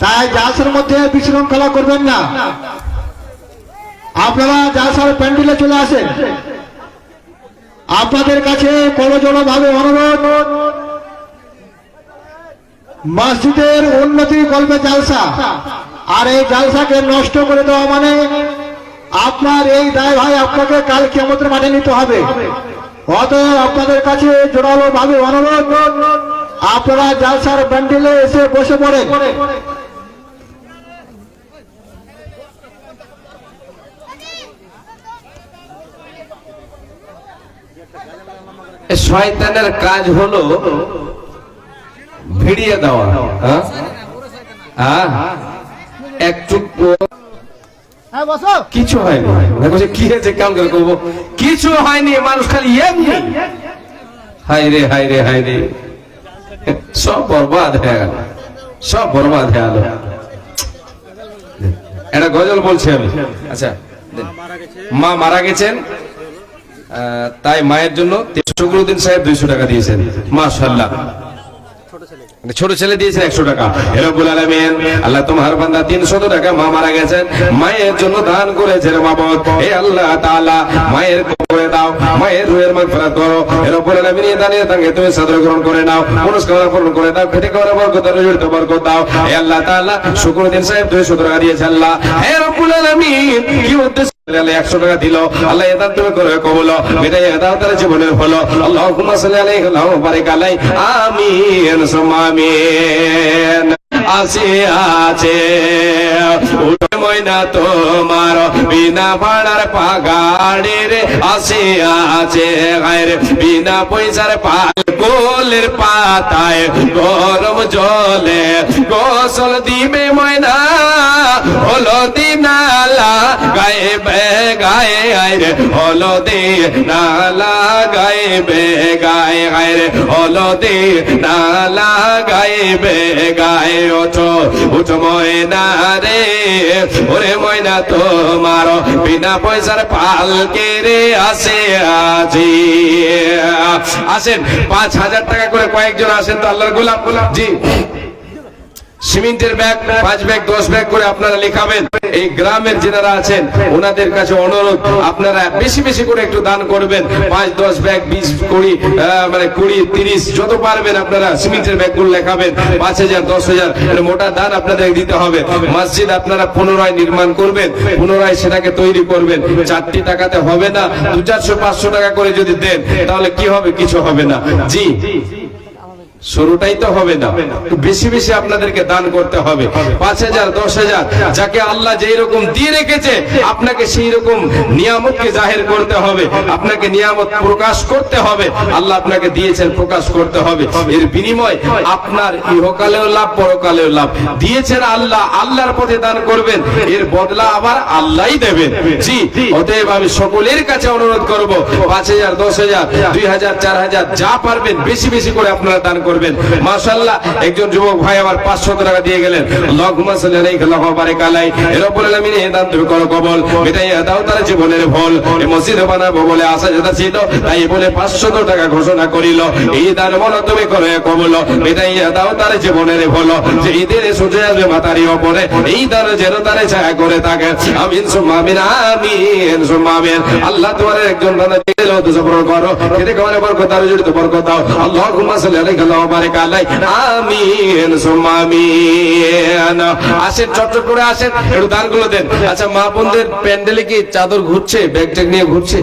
তাই জালসার মধ্যে বিশৃঙ্খলা করবেন না। আপনারা জালসার প্যান্ডেলে চলে আসেন। আপনাদের কাছে করজোড়ো ভাবে অনুরোধ, মসজিদের উন্নতি করবে জালসা, আর এই জালসাকে নষ্ট করে দেওয়া মানে আপনার এই দায় ভাই আপনাকে কাল কিয়ামতের মাঠে নিতে হবে। অতএব আপনাদের কাছে জোরালো ভাবে অনুরোধ, আপনারা জালসার প্যান্ডেলে এসে বসে পড়েন। শয়তানের কাজ হলো ভিড়িয়ে দেওয়া। একটু কিছু হয়নি, কি হয়েছে কেমন করে করবো, কিছু হয়নি, মানুষ খালি এমনি হায় রে হায় রে হায় রে, সব বরবাদ হয়ে গেল, সব বরবাদ হয়ে গেল। একটা গজল বলছি আমি। আচ্ছা, মা মারা গেছেন, তাই মায়ের জন্য শুক্রুদ্দিন সাহেব 200 টাকা দিয়েছেন, মাশাআল্লাহ। ছোট ছেলে দিয়েছেন 100 টাকা। হে রব্বুল আলামিন, আল্লাহ তোমার বান্দা 300 টাকা মা মারা গেছেন, মায়ের জন্য দান করেছেন মাবুদ। হে আল্লাহ তাআলা, মায়ের করে দাও, মায়ের রুহের মাগফিরাত করো। হে রব্বুল আলামিন, এই দানের তাকে তুমি সাদর গ্রহণ করে নাও, মনস্কামনা পূরণ করে দাও, খেতে খাওয়ার বরকত রুজিতে বরকত দাও। হে আল্লাহ তাআলা, শুকরুদ্দিন সাহেব 200 টাকা দিয়েছেন আল্লাহ। হে রব্বুল আলামিন, কি উদ্দেশ্য 100 টাকা দিল আল্লাহ, এদান তুমি করে কবুল, এটাই এদাও তার জীবনের হলো। আল্লাহুম্মা সাল্লি আলাইহি ওয়া বারিক আলাইহি, আমিন সুম্মা আমিন। আসে আছে ময়না তোমার বিনা ভাড়ার পাগাড়ে রে, আসে আছে গায়ের বিনা পয়সার পাল, কোলের পাতায় গরম জলে গোসল দিবে ময়না, হলো দিনালা গায়ে বে গায়ে আইরে, হলো দিনালা গায়ে বে গায়ে আইরে, হলো দিনালা গায়ে বে গায়ে। ওঠো উঠো ময়না রে, ওরে ময়না তোমার বিনা পয়সার পালকে রে, আসে আজি। আসেন 5000 টাকা করে কয়েকজন আসেন তো আল্লাহর গোলাম। জি, সিমেন্টের ব্যাগ 5 ব্যাগ 10 ব্যাগ করে আপনারা লিখাবেন। এই গ্রামের যারা আছেন ওনাদের কাছে অনুরোধ, আপনারা বেশি বেশি করে একটু দান করবেন। 5-10 ব্যাগ 20 20 মানে 20 30 যত পারবেন আপনারা সিমেন্টের ব্যাগগুলো লেখাবেন। 5000 10,000 মোটা দান আপনাদের দিতে হবে। মসজিদ আপনারা পুনরায় নির্মাণ করবেন, পুনরায় সেটাকে তৈরি করবেন। 4টি টাকাতে হবে না, 200-400 টাকা করে যদি দেন তাহলে কি হবে? কিছু হবে না। জি, শুরুটাই তো হবে না, বেশি বেশি আপনাদেরকে দান করতে হবে। 5000 10,000 যাকে আল্লাহ যেই রকম দিয়ে রেখেছে আপনাকে সেই রকম নিয়ামতকে জাহির করতে হবে, আপনাকে নিয়ামত প্রকাশ করতে হবে। আল্লাহ আপনাকে দিয়েছেন, প্রকাশ করতে হবে। এর বিনিময় আপনার ইহকালেও লাভ, পরকালেও লাভ। দিয়েছেন আল্লাহ, আল্লাহর পথে দান করবেন, এর বদলা আবার আল্লাহই দেবেন। জি, অতএব আমি সকলের কাছে অনুরোধ করব, 5000 10,000 2000 4000 যা পারবেন বেশি বেশি করে আপনারা দান করবেন। মাশাআল্লাহ, একজন যুবক ভাই আমার 500 টাকা দিয়ে গেলেন। আল্লাহুম্মা সাল্লি আলাইহি ওয়া বারিক আলাইহি। হে রব্বুল আলামিন, এই দান তুমি করো কবুল, এটাই দাও তার জীবনের ফল। এই মসজিদ বানাবো বলে আশা যেটা ছিল, তাই বলে 500 টাকা ঘোষণা করিল। এই দান মনে তুমি করো কবুল, এটাই দাও তার জীবনের ফল। যে ঈদের সূর্য আসবে মাথার উপরে, এই দান যেন তারে ছায়া করে থাকে। আমিন সুম্মা আমিন, আমিন সুম্মা আমিন। আল্লাহ তোমার একজন বান্দা দিল তো সবর করো, খেতে খাওয়ার বরকত আর রুজিতে বরকত দাও। আল্লাহুম্মা সাল্লি আলাইহি ওয়া বারিক আলাইহি, আমিন সুম্মা আমিন। আসেন, চটচট করে আসেন, একটু দানগুলো দেন। আচ্ছা, মা বোনদের প্যান্ডেলে কি চাদর ঘুরছে, ব্যাগ ট্যাগ নিয়ে ঘুরছে?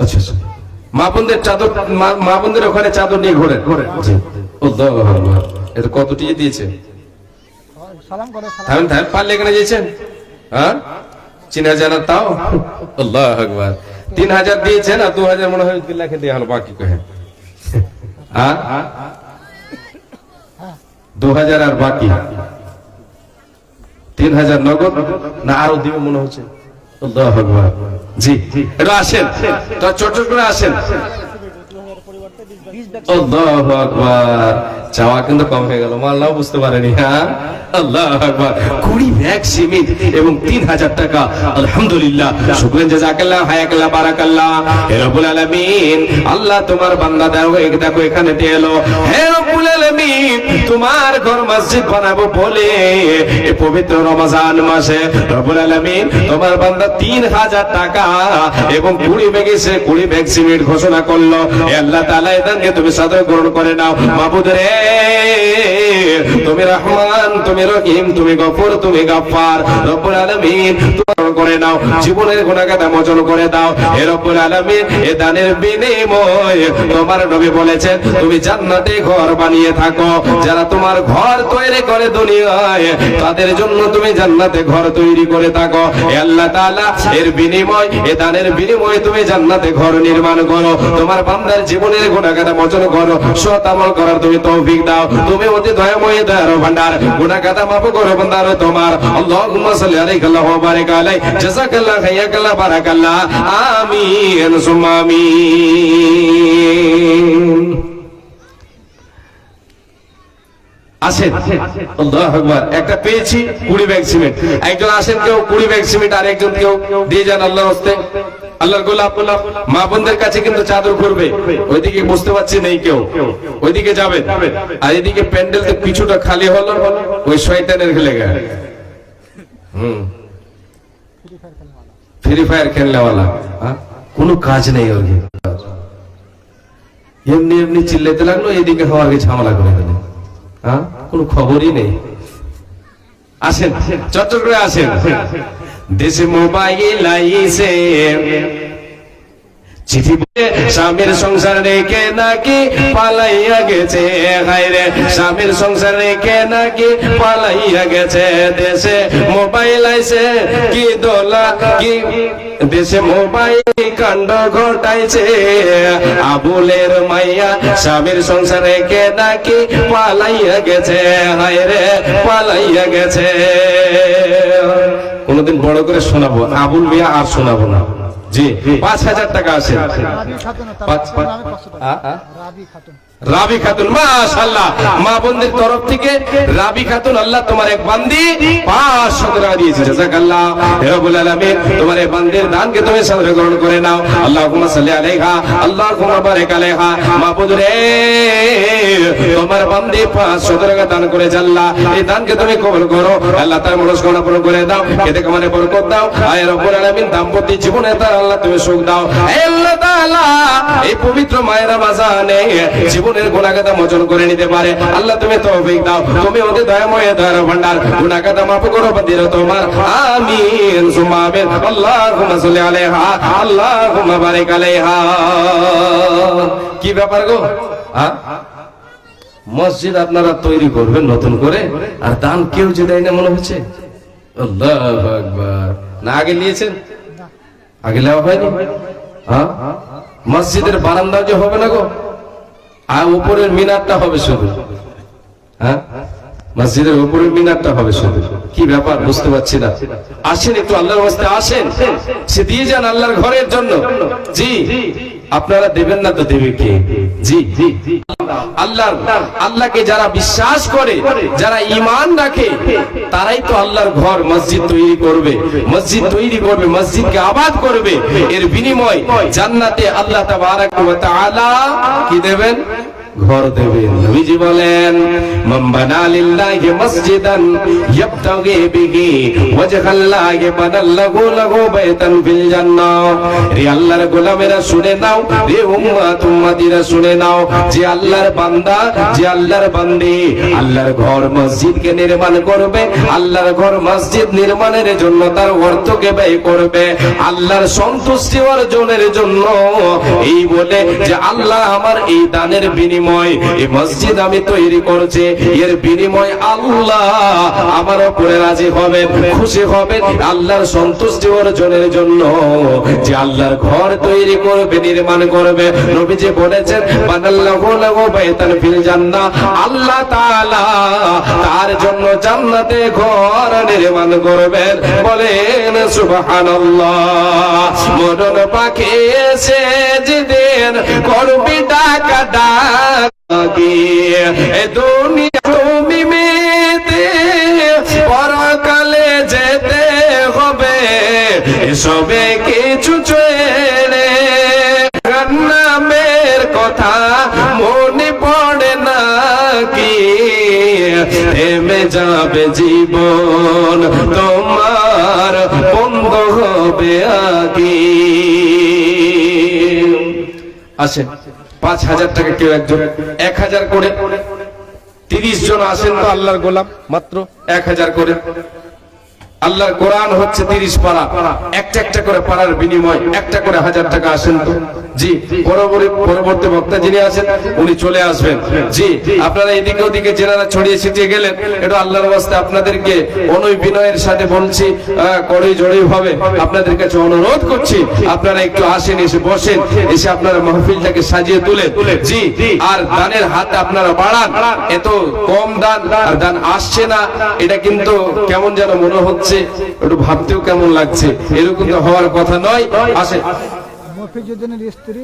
আচ্ছা, মা বোনদের চাদর, মা বোনদের ওখানে চাদর নিয়ে ঘোরে। আল্লাহু আকবার। এটা কত টিকে দিয়েছে? থামেন থামেন, পারলে এখানে দিয়েছেন? হ্যাঁ, 3000 তাও। আল্লাহু আকবার। 3000 দিয়েছেন আর 2000 মনে হয় লাখে দেয়া হলো, বাকি কহে 2000 আর বাকি 3000 নগদ না আরো দিবে মনে হচ্ছে। আল্লাহু আকবার। জি, এটা আসেন তো, ছোট ছোট করে আসেন। আল্লাহু আকবার। চাওয়া কিন্তু কম হয়ে গেল, আল্লাহ বুঝতে পারেনি। হ্যাঁ, আল্লাহু আকবার। 20 ব্যাগ সিমেন্ট এবং 3000 টাকা। আলহামদুলিল্লাহ, শুকরান জাযাকাল্লাহ, হায়াকাল্লাহ, বারাকাল্লাহ। হে রব্বুল আলামিন, আল্লাহ তোমার বান্দা দেখো এখানে এলো। হে রব্বুল আলামিন, তোমার ঘর মসজিদ বানাবো বলে এই পবিত্র রমজান মাসে রব্বুল আলামিন তোমার বান্দা 3000 টাকা এবং 20 ব্যাগ সিমেন্ট ঘোষণা করলো। হে আল্লাহ তাআলা, এদানকে তুমি সাদর গ্রহণ করে নাও। মাবুদ রে, তুমি রহমান, তুমি রহিম, তুমি গফুর, তুমি গাফফার। রব্বুল আলামিন, তুমি করে নাও, জীবনের গুনাহগাতা মোচন করে দাও। হে রব্বুল আলামিন, এ দানের বিনিময়ে তোমার নবী বলেছেন তুমি জান্নাতে ঘর বানিয়ে থাকো। যারা তোমার ঘর তৈরি করে দুনিয়ায়, তাদের জন্য তুমি জান্নাতে ঘর তৈরি করে থাকো। হে আল্লাহ তাআলা, এর বিনিময়, এ দানের বিনিময়ে তুমি জান্নাতে ঘর নির্মাণ করো। তোমার বান্দার জীবনের গুনাহগাতা মোচন করো, সৎ আমল করার তুমি তৌফিক দাও। তুমি অতি দয়াময়, দয়ার ভান্ডার, গুনাহগাতা মাফ করো বান্দার তোমার। আল্লাহুম্মা সাল্লি আলাইহি ওয়া বারিক আলাইহি, জাযাকাল্লাহ, হায়াকাল্লাহ, বারাকাল্লাহ। আমিন সুম্মা আমিন। আসেন। আল্লাহু আকবার। একটা পেয়েছি 20 ব্যাগ সিমেন্ট। একজন আসেন, কেউ 20 ব্যাগ সিমেন্ট, আর একজন কেউ দিয়ে যান আল্লাহর হস্তে। আল্লাহর গোলাপ মা বোনদের কাছে কিন্তু চাদর করবে। ওইদিকে বুঝতে পারছি নেই কেউ, ওইদিকে যাবেন। আর এদিকে প্যান্ডেল তো কিছুটা খালি হলো, ওই শয়তানের খেলে গেল। ফ্রি ফায়ার খেলনেওয়ালা, কোনো কাজ নেই ওর। এমনি এমনি চিল্লাতে লাগলো, এদিকে হওয়ার ঝামেলা করে দিলেন। কোনো খবরই নেই। আসেন, চট্টর করে আসেন। দেশে মোবাইল আইছে, চিঠি স্বামীর সংসার রেখে নাকি পালাইয়া গেছে। হায়রে স্বামীর সংসার রেখে নাকি পালাইয়া গেছে। দেশে মোবাইল আইছে কি দোলা, কি দেশে মোবাইল কাণ্ড ঘটাইছে। আবুলের মাইয়া স্বামীর সংসার রেখে নাকি পালাইয়া গেছে। হায়রে পালাইয়া গেছে। কোনদিন বড় করে শোনাবো আবুল মিয়া, আর শোনাবো না। জি, 5,000 টাকা আছে। রাবি খাতুন, মাশাআল্লাহ, মা বোনদের তরফ থেকে রাবি খাতুন, আল্লাহ তোমার এক বান্দি 500 টাকা দিয়েছে। জাযাকাল্লাহ রাব্বুল আলামিন, তোমার এই বান্দির দানকে তুমি সাদরে গ্রহণ করে নাও। আল্লাহুম্মা সাল্লি আলাইহা, আল্লাহুম্মা বারিক আলাইহা। মাবুদ রে, তোমার বান্দি 500 টাকা দান করে আল্লাহ, এই দানকে তুমি কবুল করো। আল্লাহ তার মনস্কামনা পূরণ করে দাও, এতে কামানে বরকত দাও। আয় রব্বুল আলামিন, দাম্পত্য জীবনে তার আল্লাহ তুমি সুখ দাও। হে আল্লাহ তাআলা, এই পবিত্র মায়ের রমজানে জীবনের গুনাহগাতা মোচন করে নিতে পারে আল্লাহ তুমি তৌফিক দাও। তুমি ওদের দয়াময় দয়ার ভান্ডার, গুনাহগাতা মাফ করো বান্দির তোমার। আমিন সুম্মা আমিন। আল্লাহুম্মা সাল্লি আলাইহা, আল্লাহুম্মা বারিক আলাইহা। কি ব্যাপার গো? মসজিদ আপনারা তৈরি করবেন নতুন করে, আর দান কেউ যে দেয় না মনে হচ্ছে। আল্লাহু আকবার। না আগে নিয়েছেন? আগে নেওয়া হয়নি? মসজিদের বারান্দা যে হবে না গো, আর উপরের মিনারটা হবে শুধু। মসজিদের উপরের মিনারটা হবে শুধু। কি ব্যাপার বুঝতে পারছি না। আসেন একটু আল্লাহর রাস্তে আসেন, সে দিয়ে যান আল্লাহর ঘরের জন্য। জি, আপনারা দেবেন না তো দেবে কে? জি, আল্লাহকে যারা বিশ্বাস করে, যারা ঈমান রাখে, তারাই তো আল্লাহর ঘর মসজিদ তৈরি করবে। মসজিদ তৈরি করবে, মসজিদকে আবাদ করবে। এর বিনিময় জান্নাতে আল্লাহ তাবারাক ওয়া তাআলা কি দেবেন? ঘর দেবেন। নবীজি বলেন, মান বানা লিল্লাহি মসজিদান ইয়াবতাগি বিহি ওয়াজহাল্লাহি বানাল্লাহু লাহু বাইতান ফিল জান্নাহ। রে আল্লাহর গোলামেরা শুনে নাও, রে উম্মত উম্মতিরা শুনে নাও, যে আল্লাহর বান্দা, যে আল্লাহর বান্দি আল্লাহর ঘর মসজিদকে নির্মাণ করবে, আল্লাহর ঘর মসজিদ নির্মাণের জন্য তার অর্থকে ব্যয় করবে আল্লাহর সন্তুষ্টি অর্জনের জন্য। এই বলে যে আল্লাহ আমার এই দানের বিনিময় এই মসজিদ আমি তৈরি করছি, এর বিনিময় আল্লাহ আমার উপরে রাজি হবেন, খুশি হবেন আল্লাহর সন্তুষ্টি অর্জনের জন্য। যে আল্লাহর ঘর তৈরি করবে, নির্মাণ করবে, নবীজি বলেছেন বানাল্লাহু লাহু বাইতান ফিল জান্নাহ, আল্লাহ তাআলা তার জন্য জান্নাতে ঘর নির্মাণ করবেন। বলেন সুবহানাল্লাহ। মরণ পাখি এসে যেদিন করবি ডাকা ডাক, এ দুনিয়া তুমি মেতে পরকালে যেতে হবে, এসবে কিছু ছেড়ে নামের কথা মনে পড়ে না কি? থেমে যাবে জীবন, তোমার বন্ধ হবে আগে। আসেন, 5,000 টাকা কেউ একজন, 1,000 করে 30 জন আসেন তো আল্লাহর গোলাম, মাত্র 1,000 করে। আল্লাহর কোরআন হচ্ছে 30 পারা, একটা একটা করে পারার বিনিময় একটা করে 1,000 টাকা। আসেন তো। জি, পরবর্তী বক্তা যিনি আছেন উনি চলে আসবেন। জি, আপনারা এদিকে ওদিকে জেনারা ছড়িয়ে ছিটিয়ে গেলেন, একটু আল্লাহর রাস্তায় আপনাদেরকে অনুয় বিনয়ের সাথে বলছি, কড়ি জড়ি ভাবে আপনাদের কাছে অনুরোধ করছি, আপনারা একটু আসেন, এসে বসেন, এসে আপনারা মাহফিলটাকে সাজিয়ে তুলেন। জি, আর দানের হাত আপনারা বাড়ান। এত কম দান, আর দান আসছে না, এটা কিন্তু কেমন যেন মনে হচ্ছে, একটু ভাবতেও কেমন লাগছে। এরকম তো হওয়ার কথা নয়। আসে, মফিজুদ্দিনের স্ত্রী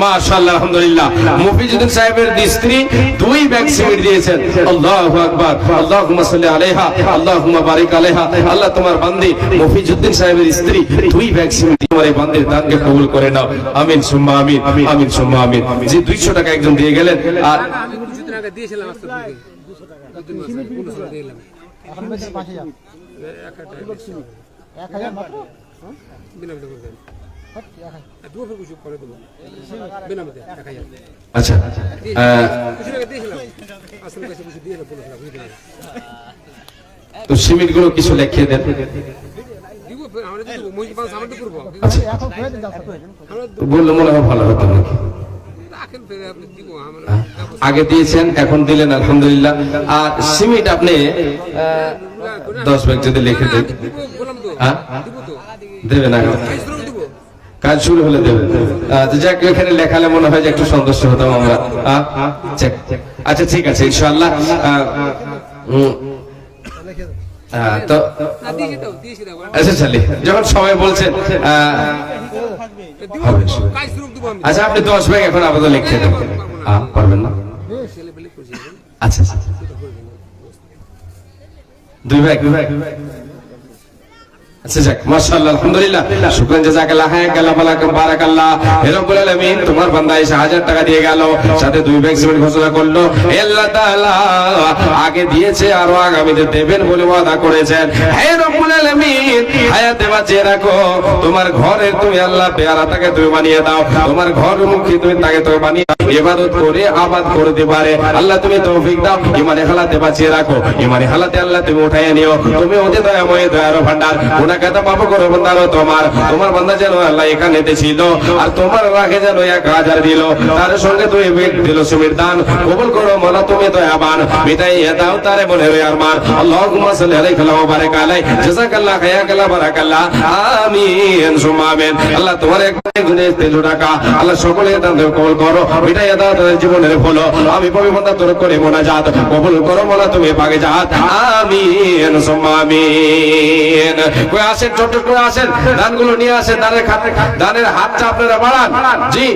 মাশাআল্লাহ, আলহামদুলিল্লাহ। মুফিজুদ্দিন সাহেবের স্ত্রী 2 ব্যাগ সিমেন্ট দিয়েছেন। আল্লাহু আকবার, আল্লাহুম্মা সাল্লি আলাইহা, আল্লাহুম্মা বারিক আলাইহা। আল্লাহ তোমার বান্দি মুফিজুদ্দিন সাহেবের স্ত্রী 2 ব্যাগ সিমেন্ট তোমার এই বান্দির দানকে কবুল করে নাও। আমিন সুম্মা আমিন, আমিন সুম্মা আমিন। যে 200 টাকা একজন দিয়ে গেলেন, আর আচ্ছা তো সিমেন্ট গুলো কিছু লিখিয়ে দেন। আচ্ছা, বললে মনে হয় ভালো হতো নাকি? আগে দিয়েছেন, এখন দিলেন, আলহামদুলিল্লাহ। আর সিমেন্ট আপনি 10 ব্যাগ যদি লিখে দেন, দেবেন আগে কাজ শুরু হলে দেবেন। যাক, এখানে লেখালে মনে হয় যে একটু সন্তুষ্ট হতাম আমরা। আচ্ছা ঠিক আছে, ইনশাআল্লাহ। তো আচ্ছা চলে, যখন সবাই বলছেন হবে। আচ্ছা, আপনি 10 ব্যাগ এখন আপাতত লিখে দেন। পারবেন না? আচ্ছা, 2 ব্যাগ। আচ্ছা যাক, মাশাআল্লাহ, আলহামদুলিল্লাহ, শুকরান জাযাকাল্লাহ, হায়াকাল্লাহ, বারাকাল্লাহ। হে রব্বুল আলামিন, তোমার বান্দা এসে 1000 টাকা দিয়ে গেল, সাথে 2 ব্যাগ সিমেন্ট ঘোষণা করলো। হে আল্লাহ তাআলা, আগে দিয়েছে, আরো আগামীতে দেবেন বলে ওয়াদা করেছেন। হে রব্বুল আলামিন, হায়াতে বাঁচিয়ে রাখো। তোমার ঘরের তুমি আল্লাহ পেয়ারা তাকে তুমি বানিয়ে দাও, তোমার ঘরমুখী তুমি তাকে তুমি বানিয়ে ইবাদত করে আবাদ করতে পারে। আল্লাহ তুমি তৌফিক দাও, ইমানে হালাতে বাঁচিয়ে রাখো, ইমানে হালাতে আল্লাহ তুমি উঠাইয়ে নিও। তুমি অতি দয়াময়, দয়ার ভান্ডার। গুনাহগাতা মাফ করো বান্দারো, তোমার বান্দা যেন আল্লাহ এখানেতে ছিল, আর তোমার রাখে যেন 1000 দিল, তার সঙ্গে তুই দিল সুমির দান কবুল করো মাওলা, তুমি দয়াবান। মিটাইয়ে দাও তারে মনে রে আরমান। আল্লাহুম্মা সাল্লি আলাইহি ওয়া বারিক আলাইহি, জাযাকাল্লাহ, হায়াকাল্লাহ, বারাকাল্লাহ। আমিন সুম্মা আমিন। আল্লাহ তোমার একজনের 300 টাকা আল্লাহ সকলের দান কবুল করো, মিটাইয়ে দাও তাদের জীবনের ফলো। আমি পবিত্র বান্দা তোর করে মোনাজাত কবুল করো মাওলা, তুমি পাকে জাত। আমিন সুম্মা আমিন। কই আসেন, ছোট করে আসেন, দানগুলো নিয়ে আসেন। দানের হাতটা আপনারা বাড়ান। জি,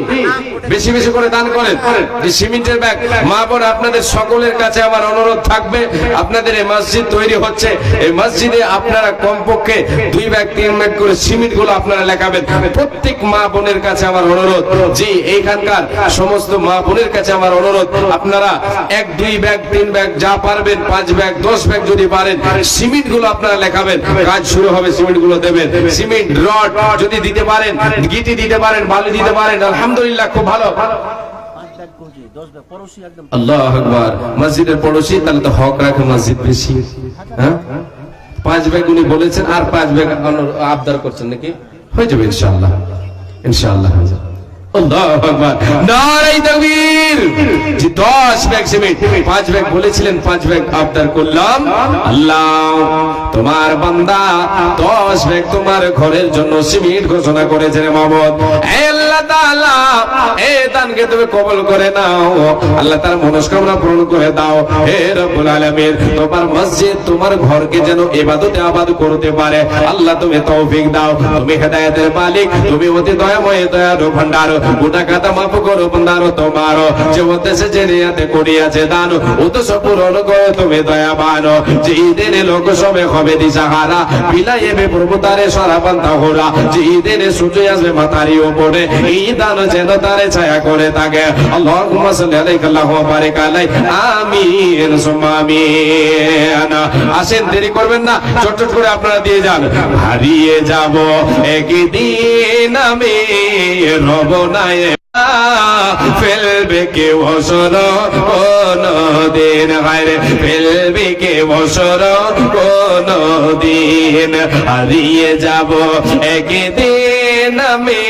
বেশি বেশি করে দান করেন। যে সিমেন্টের ব্যাগ, মা বোন, আপনাদের সকলের কাছে আমার অনুরোধ থাকবে, আপনাদের এই মসজিদ তৈরি হচ্ছে, এই মসজিদে আপনারা কমপক্ষে 2 ব্যাগ 3 ব্যাগ করে সিমেন্ট গুলো আপনারা লেখাবেন। প্রত্যেক মা বোনের কাছে আমার অনুরোধ, জি, এইখানকার সমস্ত মা বোনের কাছে আমার অনুরোধ, আপনারা 1 2 ব্যাগ 3 ব্যাগ যা পারবেন, 5 ব্যাগ 10 ব্যাগ যদি পারেন, সিমেন্ট গুলো আপনারা লেখাবেন। কাজ শুরু হবে, সিমেন্ট গুলো দেবেন। সিমেন্ট রড যদি দিতে পারেন, গিটি দিতে পারেন, বালি দিতে পারেন, আলহামদুলিল্লাহ, খুব ভালো। আল্লাহু আকবার। মসজিদের পড়োশি, তাহলে তো হক রাখে মসজিদ বেশি। হ্যাঁ, 5 ব্যাগ উনি বলেছেন, আর 5 ব্যাগ আবদার করছেন নাকি? হয়ে যাবে ইনশাআল্লাহ, ইনশাআল্লাহ হয়ে যাবে। আল্লাহু আকবার, নারে তাকবীর। জি, 10 ব্যাগ সিমেন্ট, 5 ব্যাগ বলেছিলেন, 5 ব্যাগ আবদার করলাম। আল্লাহ তোমার বান্দা 10 ব্যাগ তোমার ঘরের জন্য সিমেন্ট ঘোষণা করেছেন মাবুদ। হে আল্লাহ তাআলা, এই দানকে তুমি কবুল করে নাও। আল্লাহ তার মনস্কামনা পূরণ করে দাও। হে রব্বুল আলামিন, তোমার মসজিদ, তোমার ঘরকে যেন ইবাদতে আবাদ করতে পারে, আল্লাহ তুমি তৌফিক দাও। তুমি হেদায়েতের মালিক, তুমি অতি দয়াময়, দয়ালু ভান্ডার। গুনাহগাতা মাফ করো বান্দারো, তোমার যে উদ্দেশ্যে যে নিয়তে করিয়াছে দান, উদ্দেশ্য পূরণ করো তুমি দয়াবান। যে দিনে লোক সবে হবে দিশাহারা, বিলাইবে প্রভু তারে সরাবান তাহরা। যে দিনে সূর্য আসবে মাথারি উপরে, এই দান যেন তারে ছায়া করে থাকে। আল্লাহুম্মা সাল্লি আলাইহি ওয়া বারিক আলাইহি। আমিন সুম্মা আমিন। আসেন, দেরি করবেন না, চট করে আপনারা দিয়ে যান। হারিয়ে যাব একদিন আমি, রব নাই ফেলবে কে বছর কোনদিন, হায়রে ফেলবে কে বছর কোনদিন। হারিয়ে যাব একদিন আমি,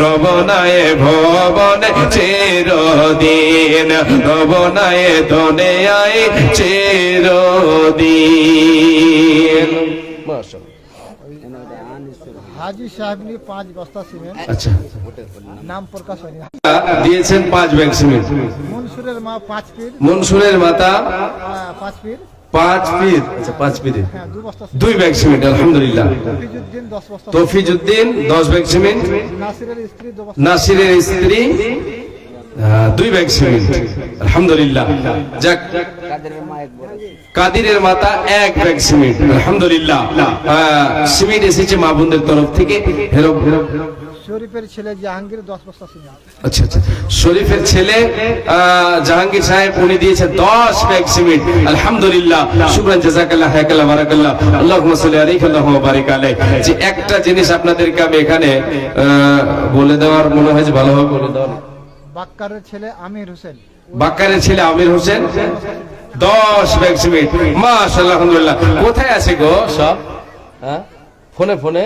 রব নাই ভবনে চিরদিন, রব নাই দুনিয়ায় চিরদিন। মাশাআল্লাহ। হাজি সাহেব নিয়ে 5 বস্তা সিমেন্ট। আচ্ছা, নাম প্রকাশ হয়নি। দিয়েছেন 5 ব্যাগ সিমেন্ট। মনসুরের মা 5 পীর, মনসুরের মাতা 5 পীর, 5 পীর, আচ্ছা 5 পীরে হ্যাঁ 2 বস্তা 2 ব্যাগ সিমেন্ট, আলহামদুলিল্লাহ। তৌফিজউদ্দিন 10 বস্তা তৌফিজউদ্দিন 10 ব্যাগ সিমেন্ট, নাসিরের স্ত্রী 2 বস্তা নাসিরের স্ত্রী 2 ব্যাগ সিমেন্ট, আলহামদুলিল্লাহ। যাক, কাদিরের মাতা 1 ব্যাগ সিমেন্ট, আলহামদুলিল্লাহ। সিমেন্ট এসেছে মা বোনদের তরফ থেকে। হেরো শরীফের ছেলে জাহাঙ্গীর 10 বস্তা সিমেন্ট। আচ্ছা আচ্ছা, শরীফের ছেলে জাহাঙ্গীর সাহেব উনি দিয়েছে 10 ব্যাগ সিমেন্ট, আলহামদুলিল্লাহ। শুকরান, জাযাকাল্লাহ, হায়াকাল্লাহ, বারাকাল্লাহ, আল্লাহুম্মা সাল্লি আলাইহি ওয়া বারিক আলাইহি। যে একটা জিনিস আপনাদেরকে আমি এখানে বলে দেওয়ার মনে হয় যে ভালো হবে বলে দেওয়ার। বাক্কারের ছেলে আমির হোসেন, বাক্কারের ছেলে আমির হোসেন 10 ব্যাগ সিমেন্ট, মাশাআল্লাহ, আলহামদুলিল্লাহ। কোথায় আছে গো সব? হ্যাঁ, ফোনে ফোনে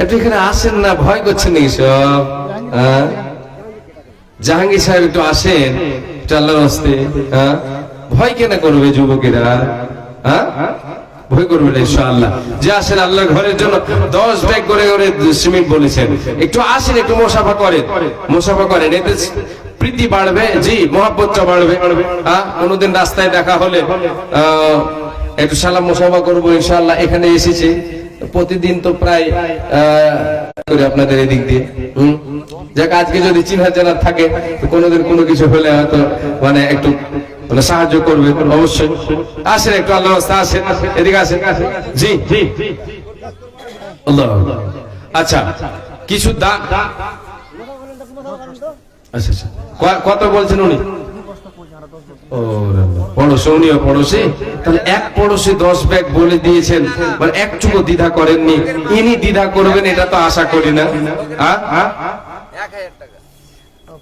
একটু এখানে আসেন না, ভয় করছেন নাকি সব? হ্যাঁ, জাহাঙ্গীর সাহেব একটু আসেন, একটু আল্লাহর রাস্তে। হ্যাঁ, ভয় কেন করবে যুবকেরা? হ্যাঁ, ভয় করবে না ইনশাআল্লাহ। যে আসেন আল্লাহর ঘরের জন্য 10 ব্যাগ করে করে সিমেন্ট বলেছেন, একটু আসেন, একটু মুসাফা করেন, মুসাফা করেন, এতে প্রীতি বাড়বে, জি মহব্বতটা বাড়বে। হ্যাঁ, কোনোদিন রাস্তায় দেখা হলে একটু সালাম মুসাফা করবো ইনশাআল্লাহ। এখানে এসেছি প্রতিদিন তো প্রায় করে আপনাদের এদিক দিয়ে। যাক, আজকে যদি চিন্তা জানা থাকে তো কোনোদিন কোনো কিছু হলে হয়তো মানে একটু মানে সাহায্য করবে অবশ্যই। আসেন একটু আল্লাহর রাস্তায় আসেন, এদিকে আসেন। জি জি, আল্লাহ। আচ্ছা, কিছু দান। আচ্ছা আচ্ছা, কত বলছেন উনি? পড়োশি, উনিও পড়োশি, তাহলে 1 পড়োশি 10 ব্যাগ বলে দিয়েছেন, মানে একটুকু দ্বিধা করেননি। ইনি দ্বিধা করবেন এটা তো আশা করি না।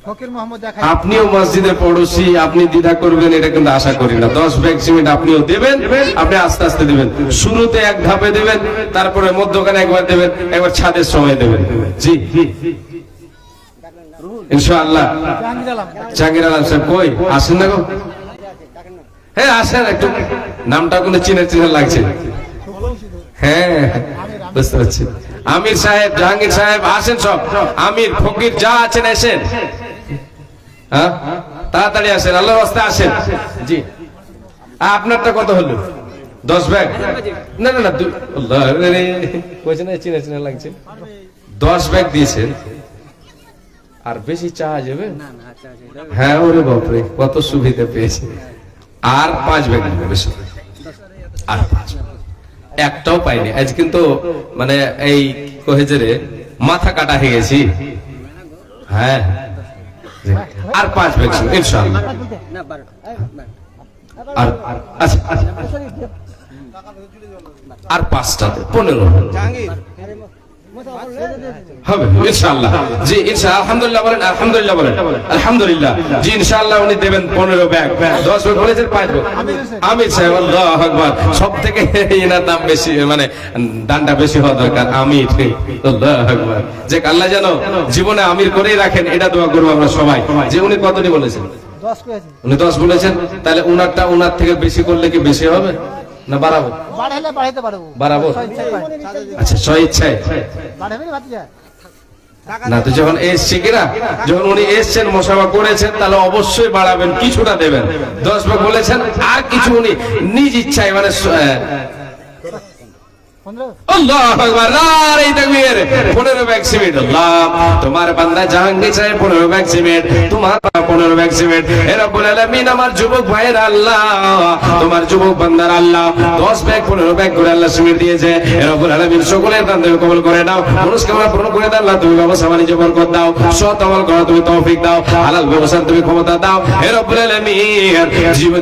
ফকির মোহাম্মদ দেখাই, আপনিও মসজিদের পড়োশি, আপনি দ্বিধা করবেন এটা কিন্তু আশা করি না। 10 ব্যাগ সিমেন্ট আপনিও দেবেন, আপনি আস্তে আস্তে দেবেন। শুরুতে 1 ধাপে দেবেন, তারপরে মধ্যখানে একবার দেবেন, একবার ছাদের সময় দেবেন। জি ইনশাআল্লাহ। জাহাঙ্গীর আলম, জাহাঙ্গীর আলম সাহেব কই? আসেন না গো? হ্যাঁ আসেন, একটু নামটা কোনো চিনে চিনে লাগছে। হ্যাঁ বুঝতে পারছি। আমির সাহেব, জাহাঙ্গীর সাহেব আসেন সব, আমির ফকির যা আছেন আসেন। হ্যাঁ, তাড়াতাড়ি আসেন, আল্লাহর রাস্তায় আসেন। জি, আপনারটা কত হলো? 10 ব্যাগ? না না না, আল্লাহ রে, কইছে না চিনে চিনে লাগছে। 10 ব্যাগ দিয়েছেন, আর বেশি চাওয়া যাবে? হ্যাঁ, ওরে বাপরে, কত সুবিধা পেয়েছে। আর 5 ব্যাগ নেবে, বেশি আর 5, একটাও পাইনি আজ। কিন্তু মানে এই কহেজরে মাথা কাটা হয়ে গেছি। হ্যাঁ, আর 5 ব্যাগ ইনশাআল্লাহ। আর আচ্ছা আর 5টা 15 হবে ইনশাআল্লাহ। জি ইনশাআল্লাহ, আলহামদুলিল্লাহ বলেন, আলহামদুলিল্লাহ বলেন, আলহামদুলিল্লাহ। জি ইনশাআল্লাহ উনি দেবেন 15 ব্যাগ। 10 ব্যাগ বলেছেন, 5 ব্যাগ। আমির সাহেব, আল্লাহু আকবার। সবথেকে এনার দাম বেশি, মানে দানটা বেশি হওয়া দরকার। আমির, আল্লাহু আকবার। যে আল্লাহ যেন জীবনে আমির করেই রাখেন, এটা দোয়া করব আমরা সবাই। যে উনি কতটি বলেছেন? 10 পেয়েছি। উনি 10 বলেছেন, তাহলে উনারটা উনার থেকে বেশি করলে কি বেশি হবে না বাড়াবো? বাড়াইলে বাড়াইতে পারবো, বাড়াবো? স্বেচ্ছায় পাই। আচ্ছা, স্বেচ্ছায় বাড়াবে না ভাতিজা। না তো, যখন এসছে কিনা, যখন উনি এসছেন মুসাফা করেছেন, তাহলে অবশ্যই বাড়াবেন, কিছুটা দেবেন। 10 ভাগ বলেছেন, আর কিছু উনি নিজ ইচ্ছায় মানে 15 আল্লাহু আকবার, নারে তাকবীর। 15 ব্যাগ সিমেন্ট। আল্লাহ, তোমার বান্দা জাহাঙ্গীর সাহেব 15 ব্যাগ সিমেন্ট, তোমার 15 ব্যাগ সিমেন্ট। হে রব্বুল আলামিন, আমার যুবক ভাইয়ের আল্লাহ, তোমার যুবক বান্দার আল্লাহ 10 ব্যাগ 15 ব্যাগ করে আল্লাহ সিমেন্ট দিয়েছে। হে রব্বুল আলামিন, সকলের দান তুমি কবুল করে নাও, মনস্কামনা পূরণ করে দাও। আল্লাহ, তুমি ব্যবসা বাণিজ্য বরকত দাও, সৎ আমল করার তুমি তৌফিক দাও, হালাল ব্যবসার তুমি ক্ষমতা দাও। হে রব্বুল আলামিন,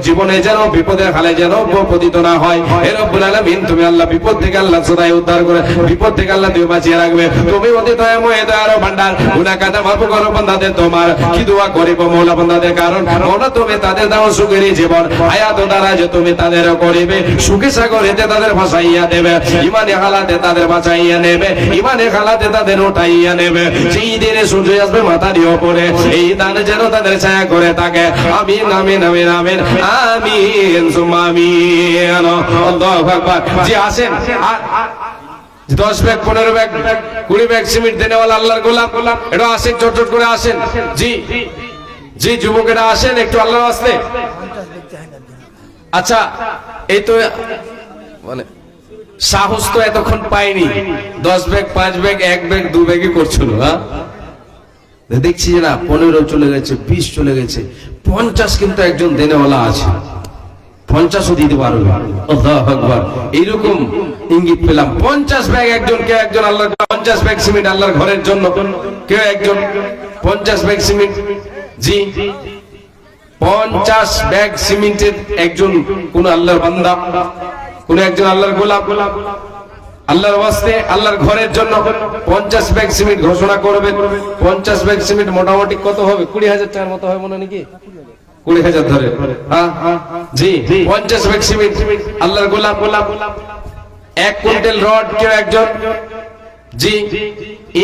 জীবনে যেন বিপদের হালে যেন পতিত না হয়। হে রব্বুল আলামিন, তুমি আল্লাহ বিপদ থেকে আল্লাহ সদাই উদ্ধার করে, বিপদ থেকে আল্লাহ তুমি বাঁচিয়ে রাখবে। তুমি অতি দয়াময়, দয়ার ভান্ডার, গুনাহ কাটা মাফ করো বান্দাদের। তোমার কি দোয়া করিব মওলা বান্দাদের, কারণ মওলা তুমি তাদের দাও সুখের জীবন, হায়াত দ্বারা যে তুমি তাদের করিবে সুখে সাগরেতে তাদের ভাসাইয়া দেবে, ইমানে হালাতে তাদের বাঁচাইয়া নেবে, ইমানে হালাতে তাদের উঠাইয়া নেবে। সেই দিনে সূর্য আসবে মাথার উপরে, এই দান যেন তাদের ছায়া করে থাকে। আমিন আমিন আমিন আমিন আমিন সুম্মা আমিন। আল্লাহু আকবার। জি আসেন, 10 ব্যাগ 15 ব্যাগ 20 ব্যাগ সিমেন্ট দেনেওয়ালা আল্লাহর গোলাম, এটা আসেন, চট চট করে আসেন। জি যে যুবকেরা আসেন একটু আল্লাহর রাস্তায়। আচ্ছা, এই তো মানে সাহস তো এতক্ষণ পাইনি, 10 ব্যাগ 5 ব্যাগ 1 ব্যাগ 2 ব্যাগই করছিল। হ্যাঁ, দেখছি যে না 15 চলে গেছে, 20 চলে গেছে, 50 কিন্তু একজন দেনেওয়ালা আছে, 50ও দিতে পারবে। আল্লাহু আকবার, এইরকম ইঙ্গিত পেলাম। 50 ব্যাগ একজন, কেউ একজন আল্লাহর 50 ব্যাগ সিমেন্ট আল্লাহর ঘরের জন্য, কেউ একজন 50 ব্যাগ সিমেন্ট। জি, 50 ব্যাগ সিমেন্টের একজন কোন আল্লাহর বান্দা, কোন একজন আল্লাহর গোলাম আল্লাহর ওয়াস্তে আল্লাহর ঘরের জন্য 50 ব্যাগ সিমেন্ট ঘোষণা করবেন। 50 ব্যাগ সিমেন্ট মোটামুটি কত হবে? 20,000 টাকার মতো হবে মনে নাকি? 20,000 ধরে। হ্যাঁ জি, 50 ব্যাগ সিমেন্ট আল্লাহর গোলাম 1 কুইন্টাল রড কেউ একজন। জি,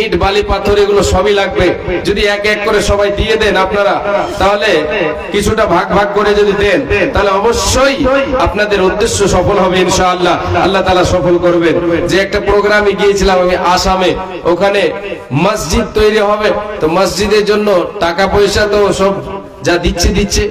ইট বালি পাথর এগুলো সবই লাগবে। যদি এক এক করে সবাই দিয়ে দেন আপনারা, তাহলে কিছুটা ভাগ ভাগ করে যদি দেন, তাহলে অবশ্যই আপনাদের উদ্দেশ্য সফল হবে ইনশাআল্লাহ। আল্লাহ তাআলা সফল করবেন। যে একটা প্রোগ্রামে গিয়েছিলাম আমি আসামে, ওখানে মসজিদ তৈরি হবে, তো মসজিদের জন্য টাকা পয়সা তো সব যা দিচ্ছে,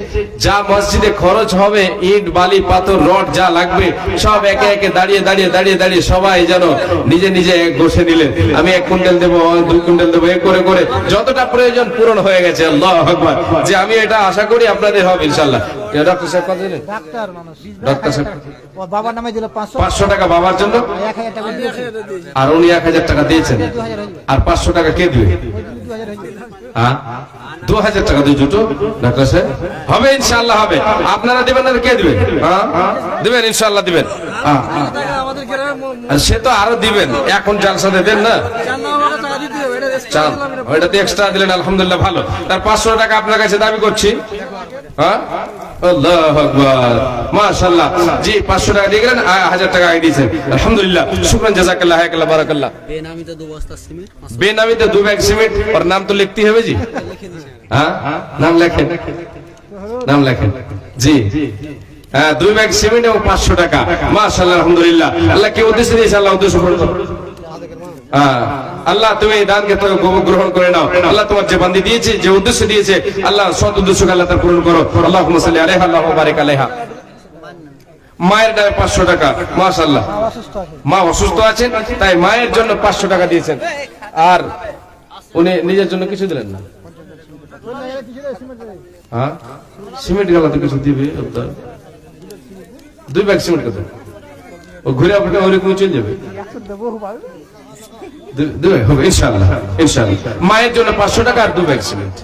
যা মসজিদে খরচ হবে, ইট বালি পাথর রড যা লাগবে সব একে একে দাঁড়িয়ে সবাই যেন নিজে নিজে বসে নিলেন। আমি 1 কুইন্টাল দেবো, 2 কুইন্টাল দেবো, এই করে করে যতটা প্রয়োজন পূরণ হয়ে গেছে। আল্লাহু আকবার। যে আমি এটা আশা করি আপনাদের হবে ইনশাআল্লাহ। ডক্টর সাহেব কত দিলেন? ডাক্তার মানুষ, ডক্টর সাহেব ও বাবার নামে দিল 500 টাকা বাবার জন্য, 1000 টাকা দিয়েছে, আর উনি 1000 টাকা দিয়েছেন, 2000 হয়ে আর 500 টাকা কে দিবে? 2000 হয়ে হ্যাঁ, 2000 টাকা দিয়ে জুটো ডাক্তার সাহেব হবে ইনশাআল্লাহ হবে। আপনারা দিবেন না কে দিবেন? দিবেন ইনশাআল্লাহ দিবেন। আর সে তো আরো দিবেন, এখন জালসাতে দেন না, ওইটা দিয়ে এক্সট্রা দিলেন আলহামদুলিল্লাহ ভালো। তার 500 টাকা আপনার কাছে দাবি করছি। হ্যাঁ, আল্লাহু আকবার, মাশাআল্লাহ। জি, 500 টাকা দিয়ে গেলেন, 1000 টাকা আগে দিয়েছেন আলহামদুলিল্লাহ। শুকরান, জাযাকাল্লাহ, হায়াকাল্লাহ, বারাকাল্লাহ। बेनामी तो 2 बस्ता सीमेंट, बेनामी तो 2 बैग सीमेंट, और नाम तो लिखती है जी। हाँ, नाम लेखें, नाम लेखें जी। 2 बैग सीमेंट এবং 500 টাকা, মাশাআল্লাহ, আলহামদুলিল্লাহ। আল্লাহ কি উদ্দেশ্য দিয়েছে? আল্লাহ উদ্দেশ্য পূরণ করুন। আল্লাহ তুমি এই দানকে তো গ্রহণ করে নাও। আল্লাহ তোমার যে বান্দি দিয়েছে, যে উদ্দেশ্য দিয়েছে, আল্লাহ সৎ উদ্দেশ্যকে আল্লাহ তার পূরণ করো। আল্লাহুম্মা সাল্লি আলাইহা আল্লাহুম্মা বারিক আলাইহা। মায়ের নামে 500 টাকা, মাশাআল্লাহ। মা অসুস্থ আছেন, তাই মায়ের জন্য 500 টাকা দিয়েছেন, আর উনি নিজের জন্য কিছু দিলেন না। হ্যাঁ, সিমেন্ট গেলা তো কিছু দিবে। 2 ব্যাগ সিমেন্ট কত? ও ঘুরে আপনাকে ওরকম চলে যাবে। 2 ব্যাগ হবে ইনশাআল্লাহ, ইনশাআল্লাহ। মায়ের জন্য 500 টাকা আর 2 ব্যাগ সিমেন্ট।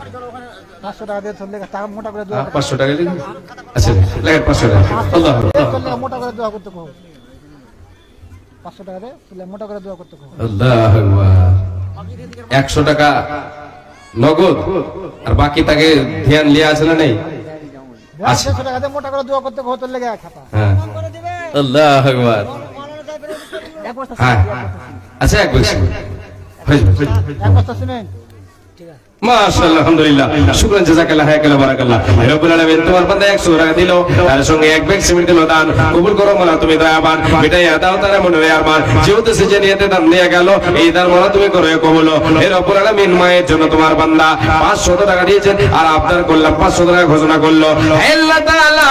500 টাকা দিয়ে চললে টাকা মোটা করে দোয়া 500 টাকা লিখুন। আচ্ছা, লেখেন 500 টাকা। আল্লাহ করলে মোটা করে দোয়া করতে কও। 500 টাকা দিয়ে চললে মোটা করে দোয়া করতে কও। আল্লাহু আকবার। 100 টাকা নগদ, আর বাকি তাকে ধ্যান লিয়া আছে না নেই? 100 টাকা দিয়ে মোটা করে দোয়া করতে কও, তোর লেগে খাতা। হ্যাঁ, আল্লাহু আকবার। হ্যাঁ, আচ্ছা, 1 ব্যাগ সিমেন্ট হয়ে যাবে। 1 বস্তা সিমেন্ট, মাশাআল্লাহ, আলহামদুলিল্লাহ, শুকরান, জাযাকাল্লাহ, হায়াকাল্লাহ, বারাকাল্লাহ। রব্বুল আলামিন তোমার বান্দা 100 টাকা দিল, তার সঙ্গে 1 ব্যাগ সিমেন্ট দিল দান। কবুল করো মোলা তুমি দয়াবান, এটাই দাও তার মনে হয় আরমান। যেহেতু সে নিয়েতে দান দিয়ে গেল, এই দান মোলা তুমি করো কবুল। হে রব্বুল আলামিন, মায়ের জন্য তোমার বান্দা 500 টাকা দিয়েছেন, আর আবদার করলাম 500 টাকা ঘোষণা করলো। হে আল্লাহ তাআলা,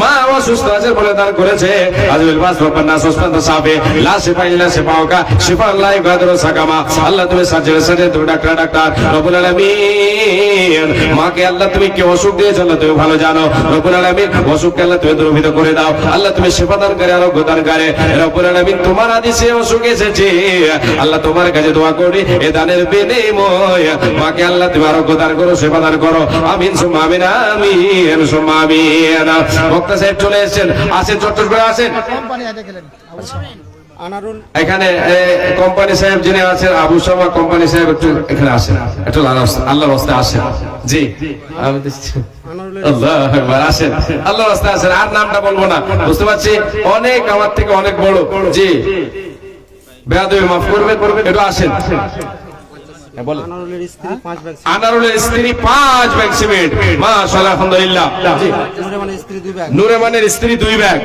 মা অসুস্থ আছে বলে দান করেছে। আজমিল পাঁচ রব্বানা সুস্তান্ত সাফে লা শিফা ইল্লা শিফাউকা, শিফা লা ইগাদিরু সাকামা। আল্লাহ তুমি সার্জারি তুমি ডাক্তার রব্বুল আলামিন, মাকে আল্লাহ তুমি কি অসুখ দিয়েছো আল্লাহ তুমি ভালো জানো। রব্বুল আলামিন, অসুখকে আল্লাহ তুমি দূরীভূত করে দাও। আল্লাহ তুমি শিফা দান করে, আরোগ্য দান করে। রব্বুল আলামিন, তোমার আদেশে অসুখ এসেছে, আল্লাহ তোমার কাছে দোয়া করি, এ দানের বিনিময়ে মাকে আল্লাহ তুমি আরোগ্য দান করো, শিফা দান করো। আমিন সুম্মা আমিন, আমিন সুম্মা আমিন। বক্তা সাহেব চলে এসেছেন, আসেন, চট্টর করে আসেন। কোম্পানি আইতে গেলেন আনারুল এখানে কোম্পানি সাহেব যিনি আছেন, আবু শামা কোম্পানি সাহেব, একটু এখানে আসেন, একটু আল্লাহর রাস্তায় আসেন। জি, আমি আল্লাহু আকবার, আসেন, আল্লাহর রাস্তায় আসেন। আর নামটা বলবো না, বুঝতে পারছি অনেক আমার থেকে অনেক বড়। জি, বেয়াদবি মাফ করবেন, একটু আসেন। আনারুলের স্ত্রী 5 ব্যাগ, আনারুলের স্ত্রী 5 ব্যাগ সিমেন্ট, মাশাআল্লাহ, আলহামদুলিল্লাহ। জি, নুরেমানের স্ত্রী 2 ব্যাগ, নুরেমানের স্ত্রী 2 ব্যাগ,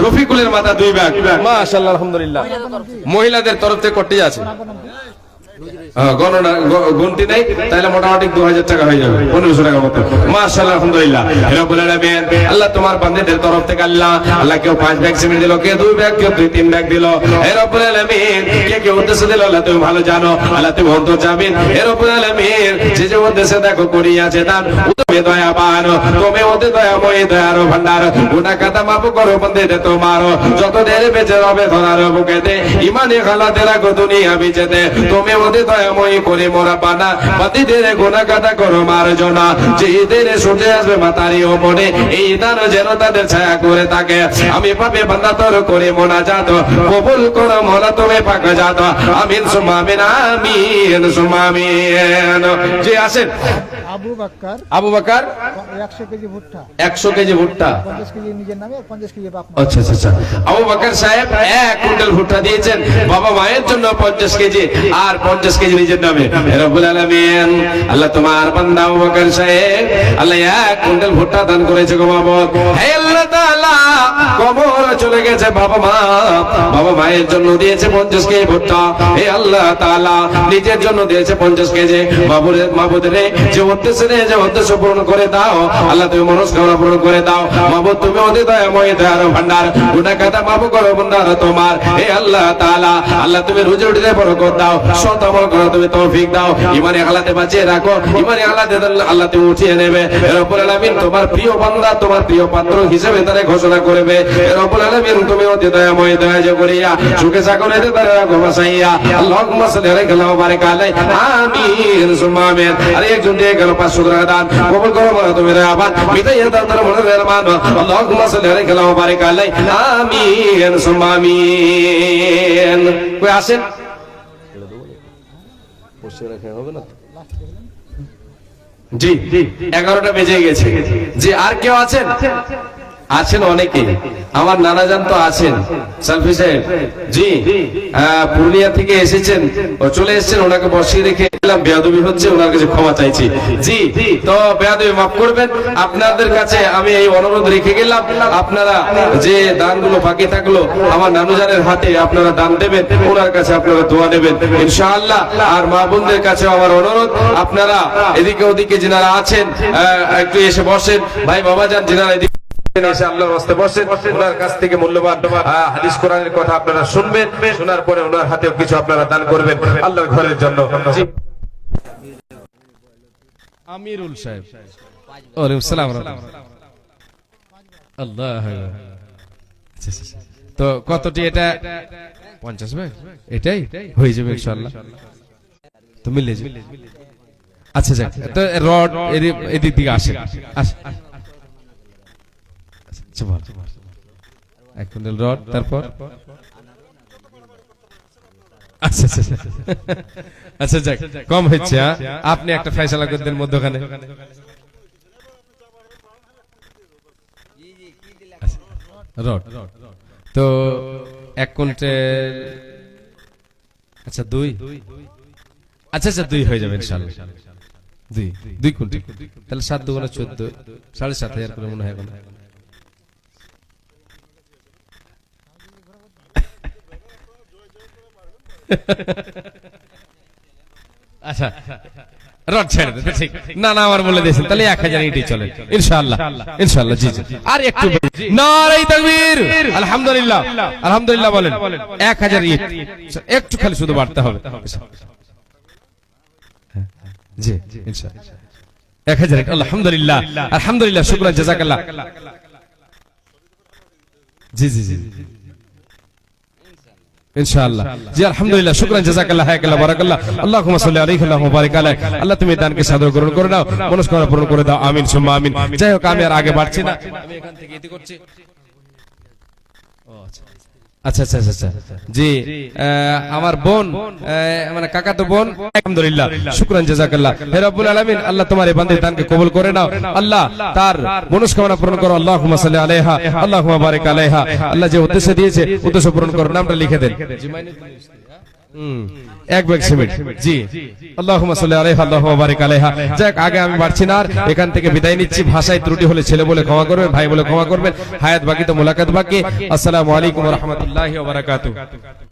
রফিকুলের মাথা 2 ব্যাগ, মাশাআল্লাহ, আলহামদুলিল্লাহ। মহিলাদের তরফ থেকে কটি আছে? গণনা গুনতি নেই, তাহলে মোটামুটি 2000 টাকা হয়ে যাবে, 1500 টাকার মতো। মাশাআল্লাহ, আলহামদুলিল্লাহ। রব্বুল আলামিন আল্লাহ তোমার বান্দাদের তরফ থেকে আল্লাহ কেউ 5 ব্যাগ সিমেন্ট দিল, কেউ 2 ব্যাগ, কেউ 2-3 ব্যাগ দিল। হে রব্বুল আলামিন কে কে উদ্দেশ্য দিল আল্লাহ তুমি ভালো জানো, আল্লাহ তুমি অন্তর জামিন। হে রব্বুল আলামিন যে যে উদ্দেশ্যে দেখো করিয়াছে দান, তুমি দয়াবান, তুমি অতি দয়াময়, দয়ার ভান্ডার। গুনাহ খাতা মাফ করো বান্দাদের তোমার, যত দের বেঁচে রবে ধরার বুকেতে, ইমানে খালাতে রাখো দুনিয়া বিচেতে। তুমি অতি দয়াময় করে মোরা বানা, বান্দাদের গুনাহ খাতা করো মার্জনা। যে দিনে সূর্য আসবে মাতারি ওপরে, এই দান যেন তাদের ছায়া করে থাকে। আমি পাবে বান্দা তোর করে মোনাজাত, কবুল করো মোরা তুমি পাক জাত। আমিন সুম্মা আমিন, আমিন সুম্মা আমিন। জি আসেন। আবু বাক্কার আবু বকর 100 কেজি ভুট্টা, 100 কেজি ভুট্টা। 50 কেজি নিজের নামে, 50 কেজি বাপ মা। আচ্ছা আচ্ছা আচ্ছা। আবু বকর সাহেব 1 কুইন্টাল ভুট্টা দিয়েছেন বাবা মায়ের জন্য 50 কেজি, আর 50 কেজি নিজের নামে। রব্বুল আলামিন আল্লাহ তোমার বান্দা আবু বকর সাহেব আল্লাহ 1 কুইন্টাল ভুট্টা দান করেছে গো মাবুদ। হে আল্লাহ তাআলা, কবর চলে গেছে বাবা মা, বাবা মায়ের জন্য দিয়েছে 50 কেজি ভুট্টা। হে আল্লাহ তাআলা নিজের জন্য দিয়েছে 50 কেজি। মাবুদ রে, যে উদ্দেশ্য পূরণ করে দাও আল্লাহ, তুমি মনস্কামনা পূরণ করে দাও মাবুদ। তুমি অতি দয়াময়, দয়ার ভান্ডার। গুনাহ খাতা মাফ করো বান্দারা তোমার। হে আল্লাহ তাআলা, আল্লাহ তুমি রুজি রুটিতে বরকত দাও, সৎ আমল করো তুমি তৌফিক দাও, ইমানে হালাতে বাঁচিয়ে রাখো, ইমানে হালাতে আল্লাহ তুমি উঠিয়ে নেবে। রব্বুল আলামিন তোমার প্রিয় বান্দা, তোমার প্রিয় পাত্র হিসেবে তারে ঘোষণা করবে। রব্বুল আলামিন তুমি অতি দয়াময়, দয়া করিয়া সুখে সাগরেতে তারে রাখো বাসাইয়া। আল্লাহুম্মা সাল্লি আলাইহি ওয়া বারিক আলাইহি, আমিন সুম্মা আমিন। আর একজন দিয়ে গেল 500 টাকা দান, কবুল করো মোরা তুমি রে আবার মিটাইয়া দাও তার মনের রহমান। আল্লাহুম্মা সাল্লি আলাইহি ওয়া বারিক আলাইহি, আমিন সুম্মা আমিন। কই আসেন? বসে রাখা হবে না তো? জি 11টা বেজে গেছে। জি আর কেউ আছেন? আছেন অনেকে, আমার নানাজান তো আছেন। সালফি সাহেব জি পুরুলিয়া থেকে এসেছেন, ও চলে এসেছেন, ওনাকে বসিয়ে রেখে এলাম, বেয়াদবি হচ্ছে, ওনার কাছে ক্ষমা চাইছি। জি তো বেয়াদবি মাফ করবেন, আপনাদের কাছে আমি এই অনুরোধ রেখে গেলাম, আপনারা যে দানগুলো বাকি থাকলো আমার নানুজানের হাতে আপনারা দান দেবেন, ওনার কাছে আপনারা দোয়া নেবেন ইনশাআল্লাহ। আর মা বোনদের কাছে আমার অনুরোধ, আপনারা এদিকে ওদিকে যিনারা আছেন একটু এসে বসেন, ভাই বাবাজান যিনারা এদিকে এসে আল্লাহর রাস্তে বসেন, ওনার কাছ থেকে মূল্যবান হাদিস কোরআনের কথা আপনারা শুনবেন, শোনার পরে ওনার হাতেও কিছু আপনারা দান করবেন আল্লাহর ঘরের জন্য। জি আমিরুল সাহেব, ওয়ালাইকুম আসসালাম আল্লাহ। তো কতটি এটা? 50 ব্যাগ, এটাই হয়ে যাবে ইনশাআল্লাহ, তো মিলে যাবে। আচ্ছা যাক, তো রড এদিক দিকে আসে, এক কুইন্টাল রড, তারপর আচ্ছা আচ্ছা আচ্ছা যাক, কম হচ্ছে। আপনি একটা ফয়সালা করে দেন মধ্যখানে। রড তো 1 কুইন্টাল, আচ্ছা 2, আচ্ছা আচ্ছা 2 হয়ে যাবে ইনশাআল্লাহ। 2 কুইন্টাল, তাহলে 7 দুগুণে 14, 7,500 করে মনে হয় এখন। আচ্ছা রড ছেড়ে দেন, ঠিক না? না আমার বলে দিয়েছেন, তাহলে 1000 ইটই চলে ইনশাআল্লাহ, ইনশাআল্লাহ। জি জি, আর একটু নারে তাকবীর, আলহামদুলিল্লাহ, আলহামদুলিল্লাহ বলেন। 1000 ইট একটু খালি শুধু বাড়তে হবে। জি ইনশাআল্লাহ 1000 ইট, আলহামদুলিল্লাহ, আলহামদুলিল্লাহ, শুকরান, জাযাকাল্লাহ। জি জি জি ইনশাআল্লাহ, জি আলহামদুলিল্লাহ, শুকরান, জাযাকাল্লাহ, হায়াকাল্লাহ, বারাকাল্লাহ, আল্লাহুম্মা সাল্লি আলাইহি ওয়া বারিক আলাইহি। আল্লাহ তুমি দানকে সাদর গ্রহণ করে দাও, মনস্কামনা পূরণ করে দাও, আমিন সুম্মা আমিন। যাই হোক, আমি আর আগে বাড়ছি না, আমি এখান থেকে এটি করছি। আচ্ছা আচ্ছা আচ্ছা জি, আমার বোন মানে কাকাতো বোন, আলহামদুলিল্লাহ, শুকরান, জাযাকাল্লাহ। হে রব্বুল আলামিন, আল্লাহ তোমার এই বান্দার দানকে কবুল করে নাও, আল্লাহ তার মনস্কামনা পূরণ করো। আল্লাহুম্মা সাল্লি আলাইহা, আল্লাহুম্মা বারিক আলাইহা। আল্লাহ যে উদ্দেশ্য দিয়েছে উদ্দেশ্য পূরণ করো। নামটা লিখে দেন, 1 ব্যাগ সিমেন্ট। জি আল্লাহুম্মা সাল্লি আলাইহা, আল্লাহুম্মা বারিক আলাইহা। যাক, আগে আমি বাড়ছি না, আর এখান থেকে বিদায় নিচ্ছি। ভাষায় ত্রুটি হলে ছেলে বলে ক্ষমা করবেন, ভাই বলে ক্ষমা করবেন। হায়াত বাকি তো মুলাকাত বাকি। আসসালামু আলাইকুম ওয়া রাহমাতুল্লাহি ওয়া বারাকাতুহু।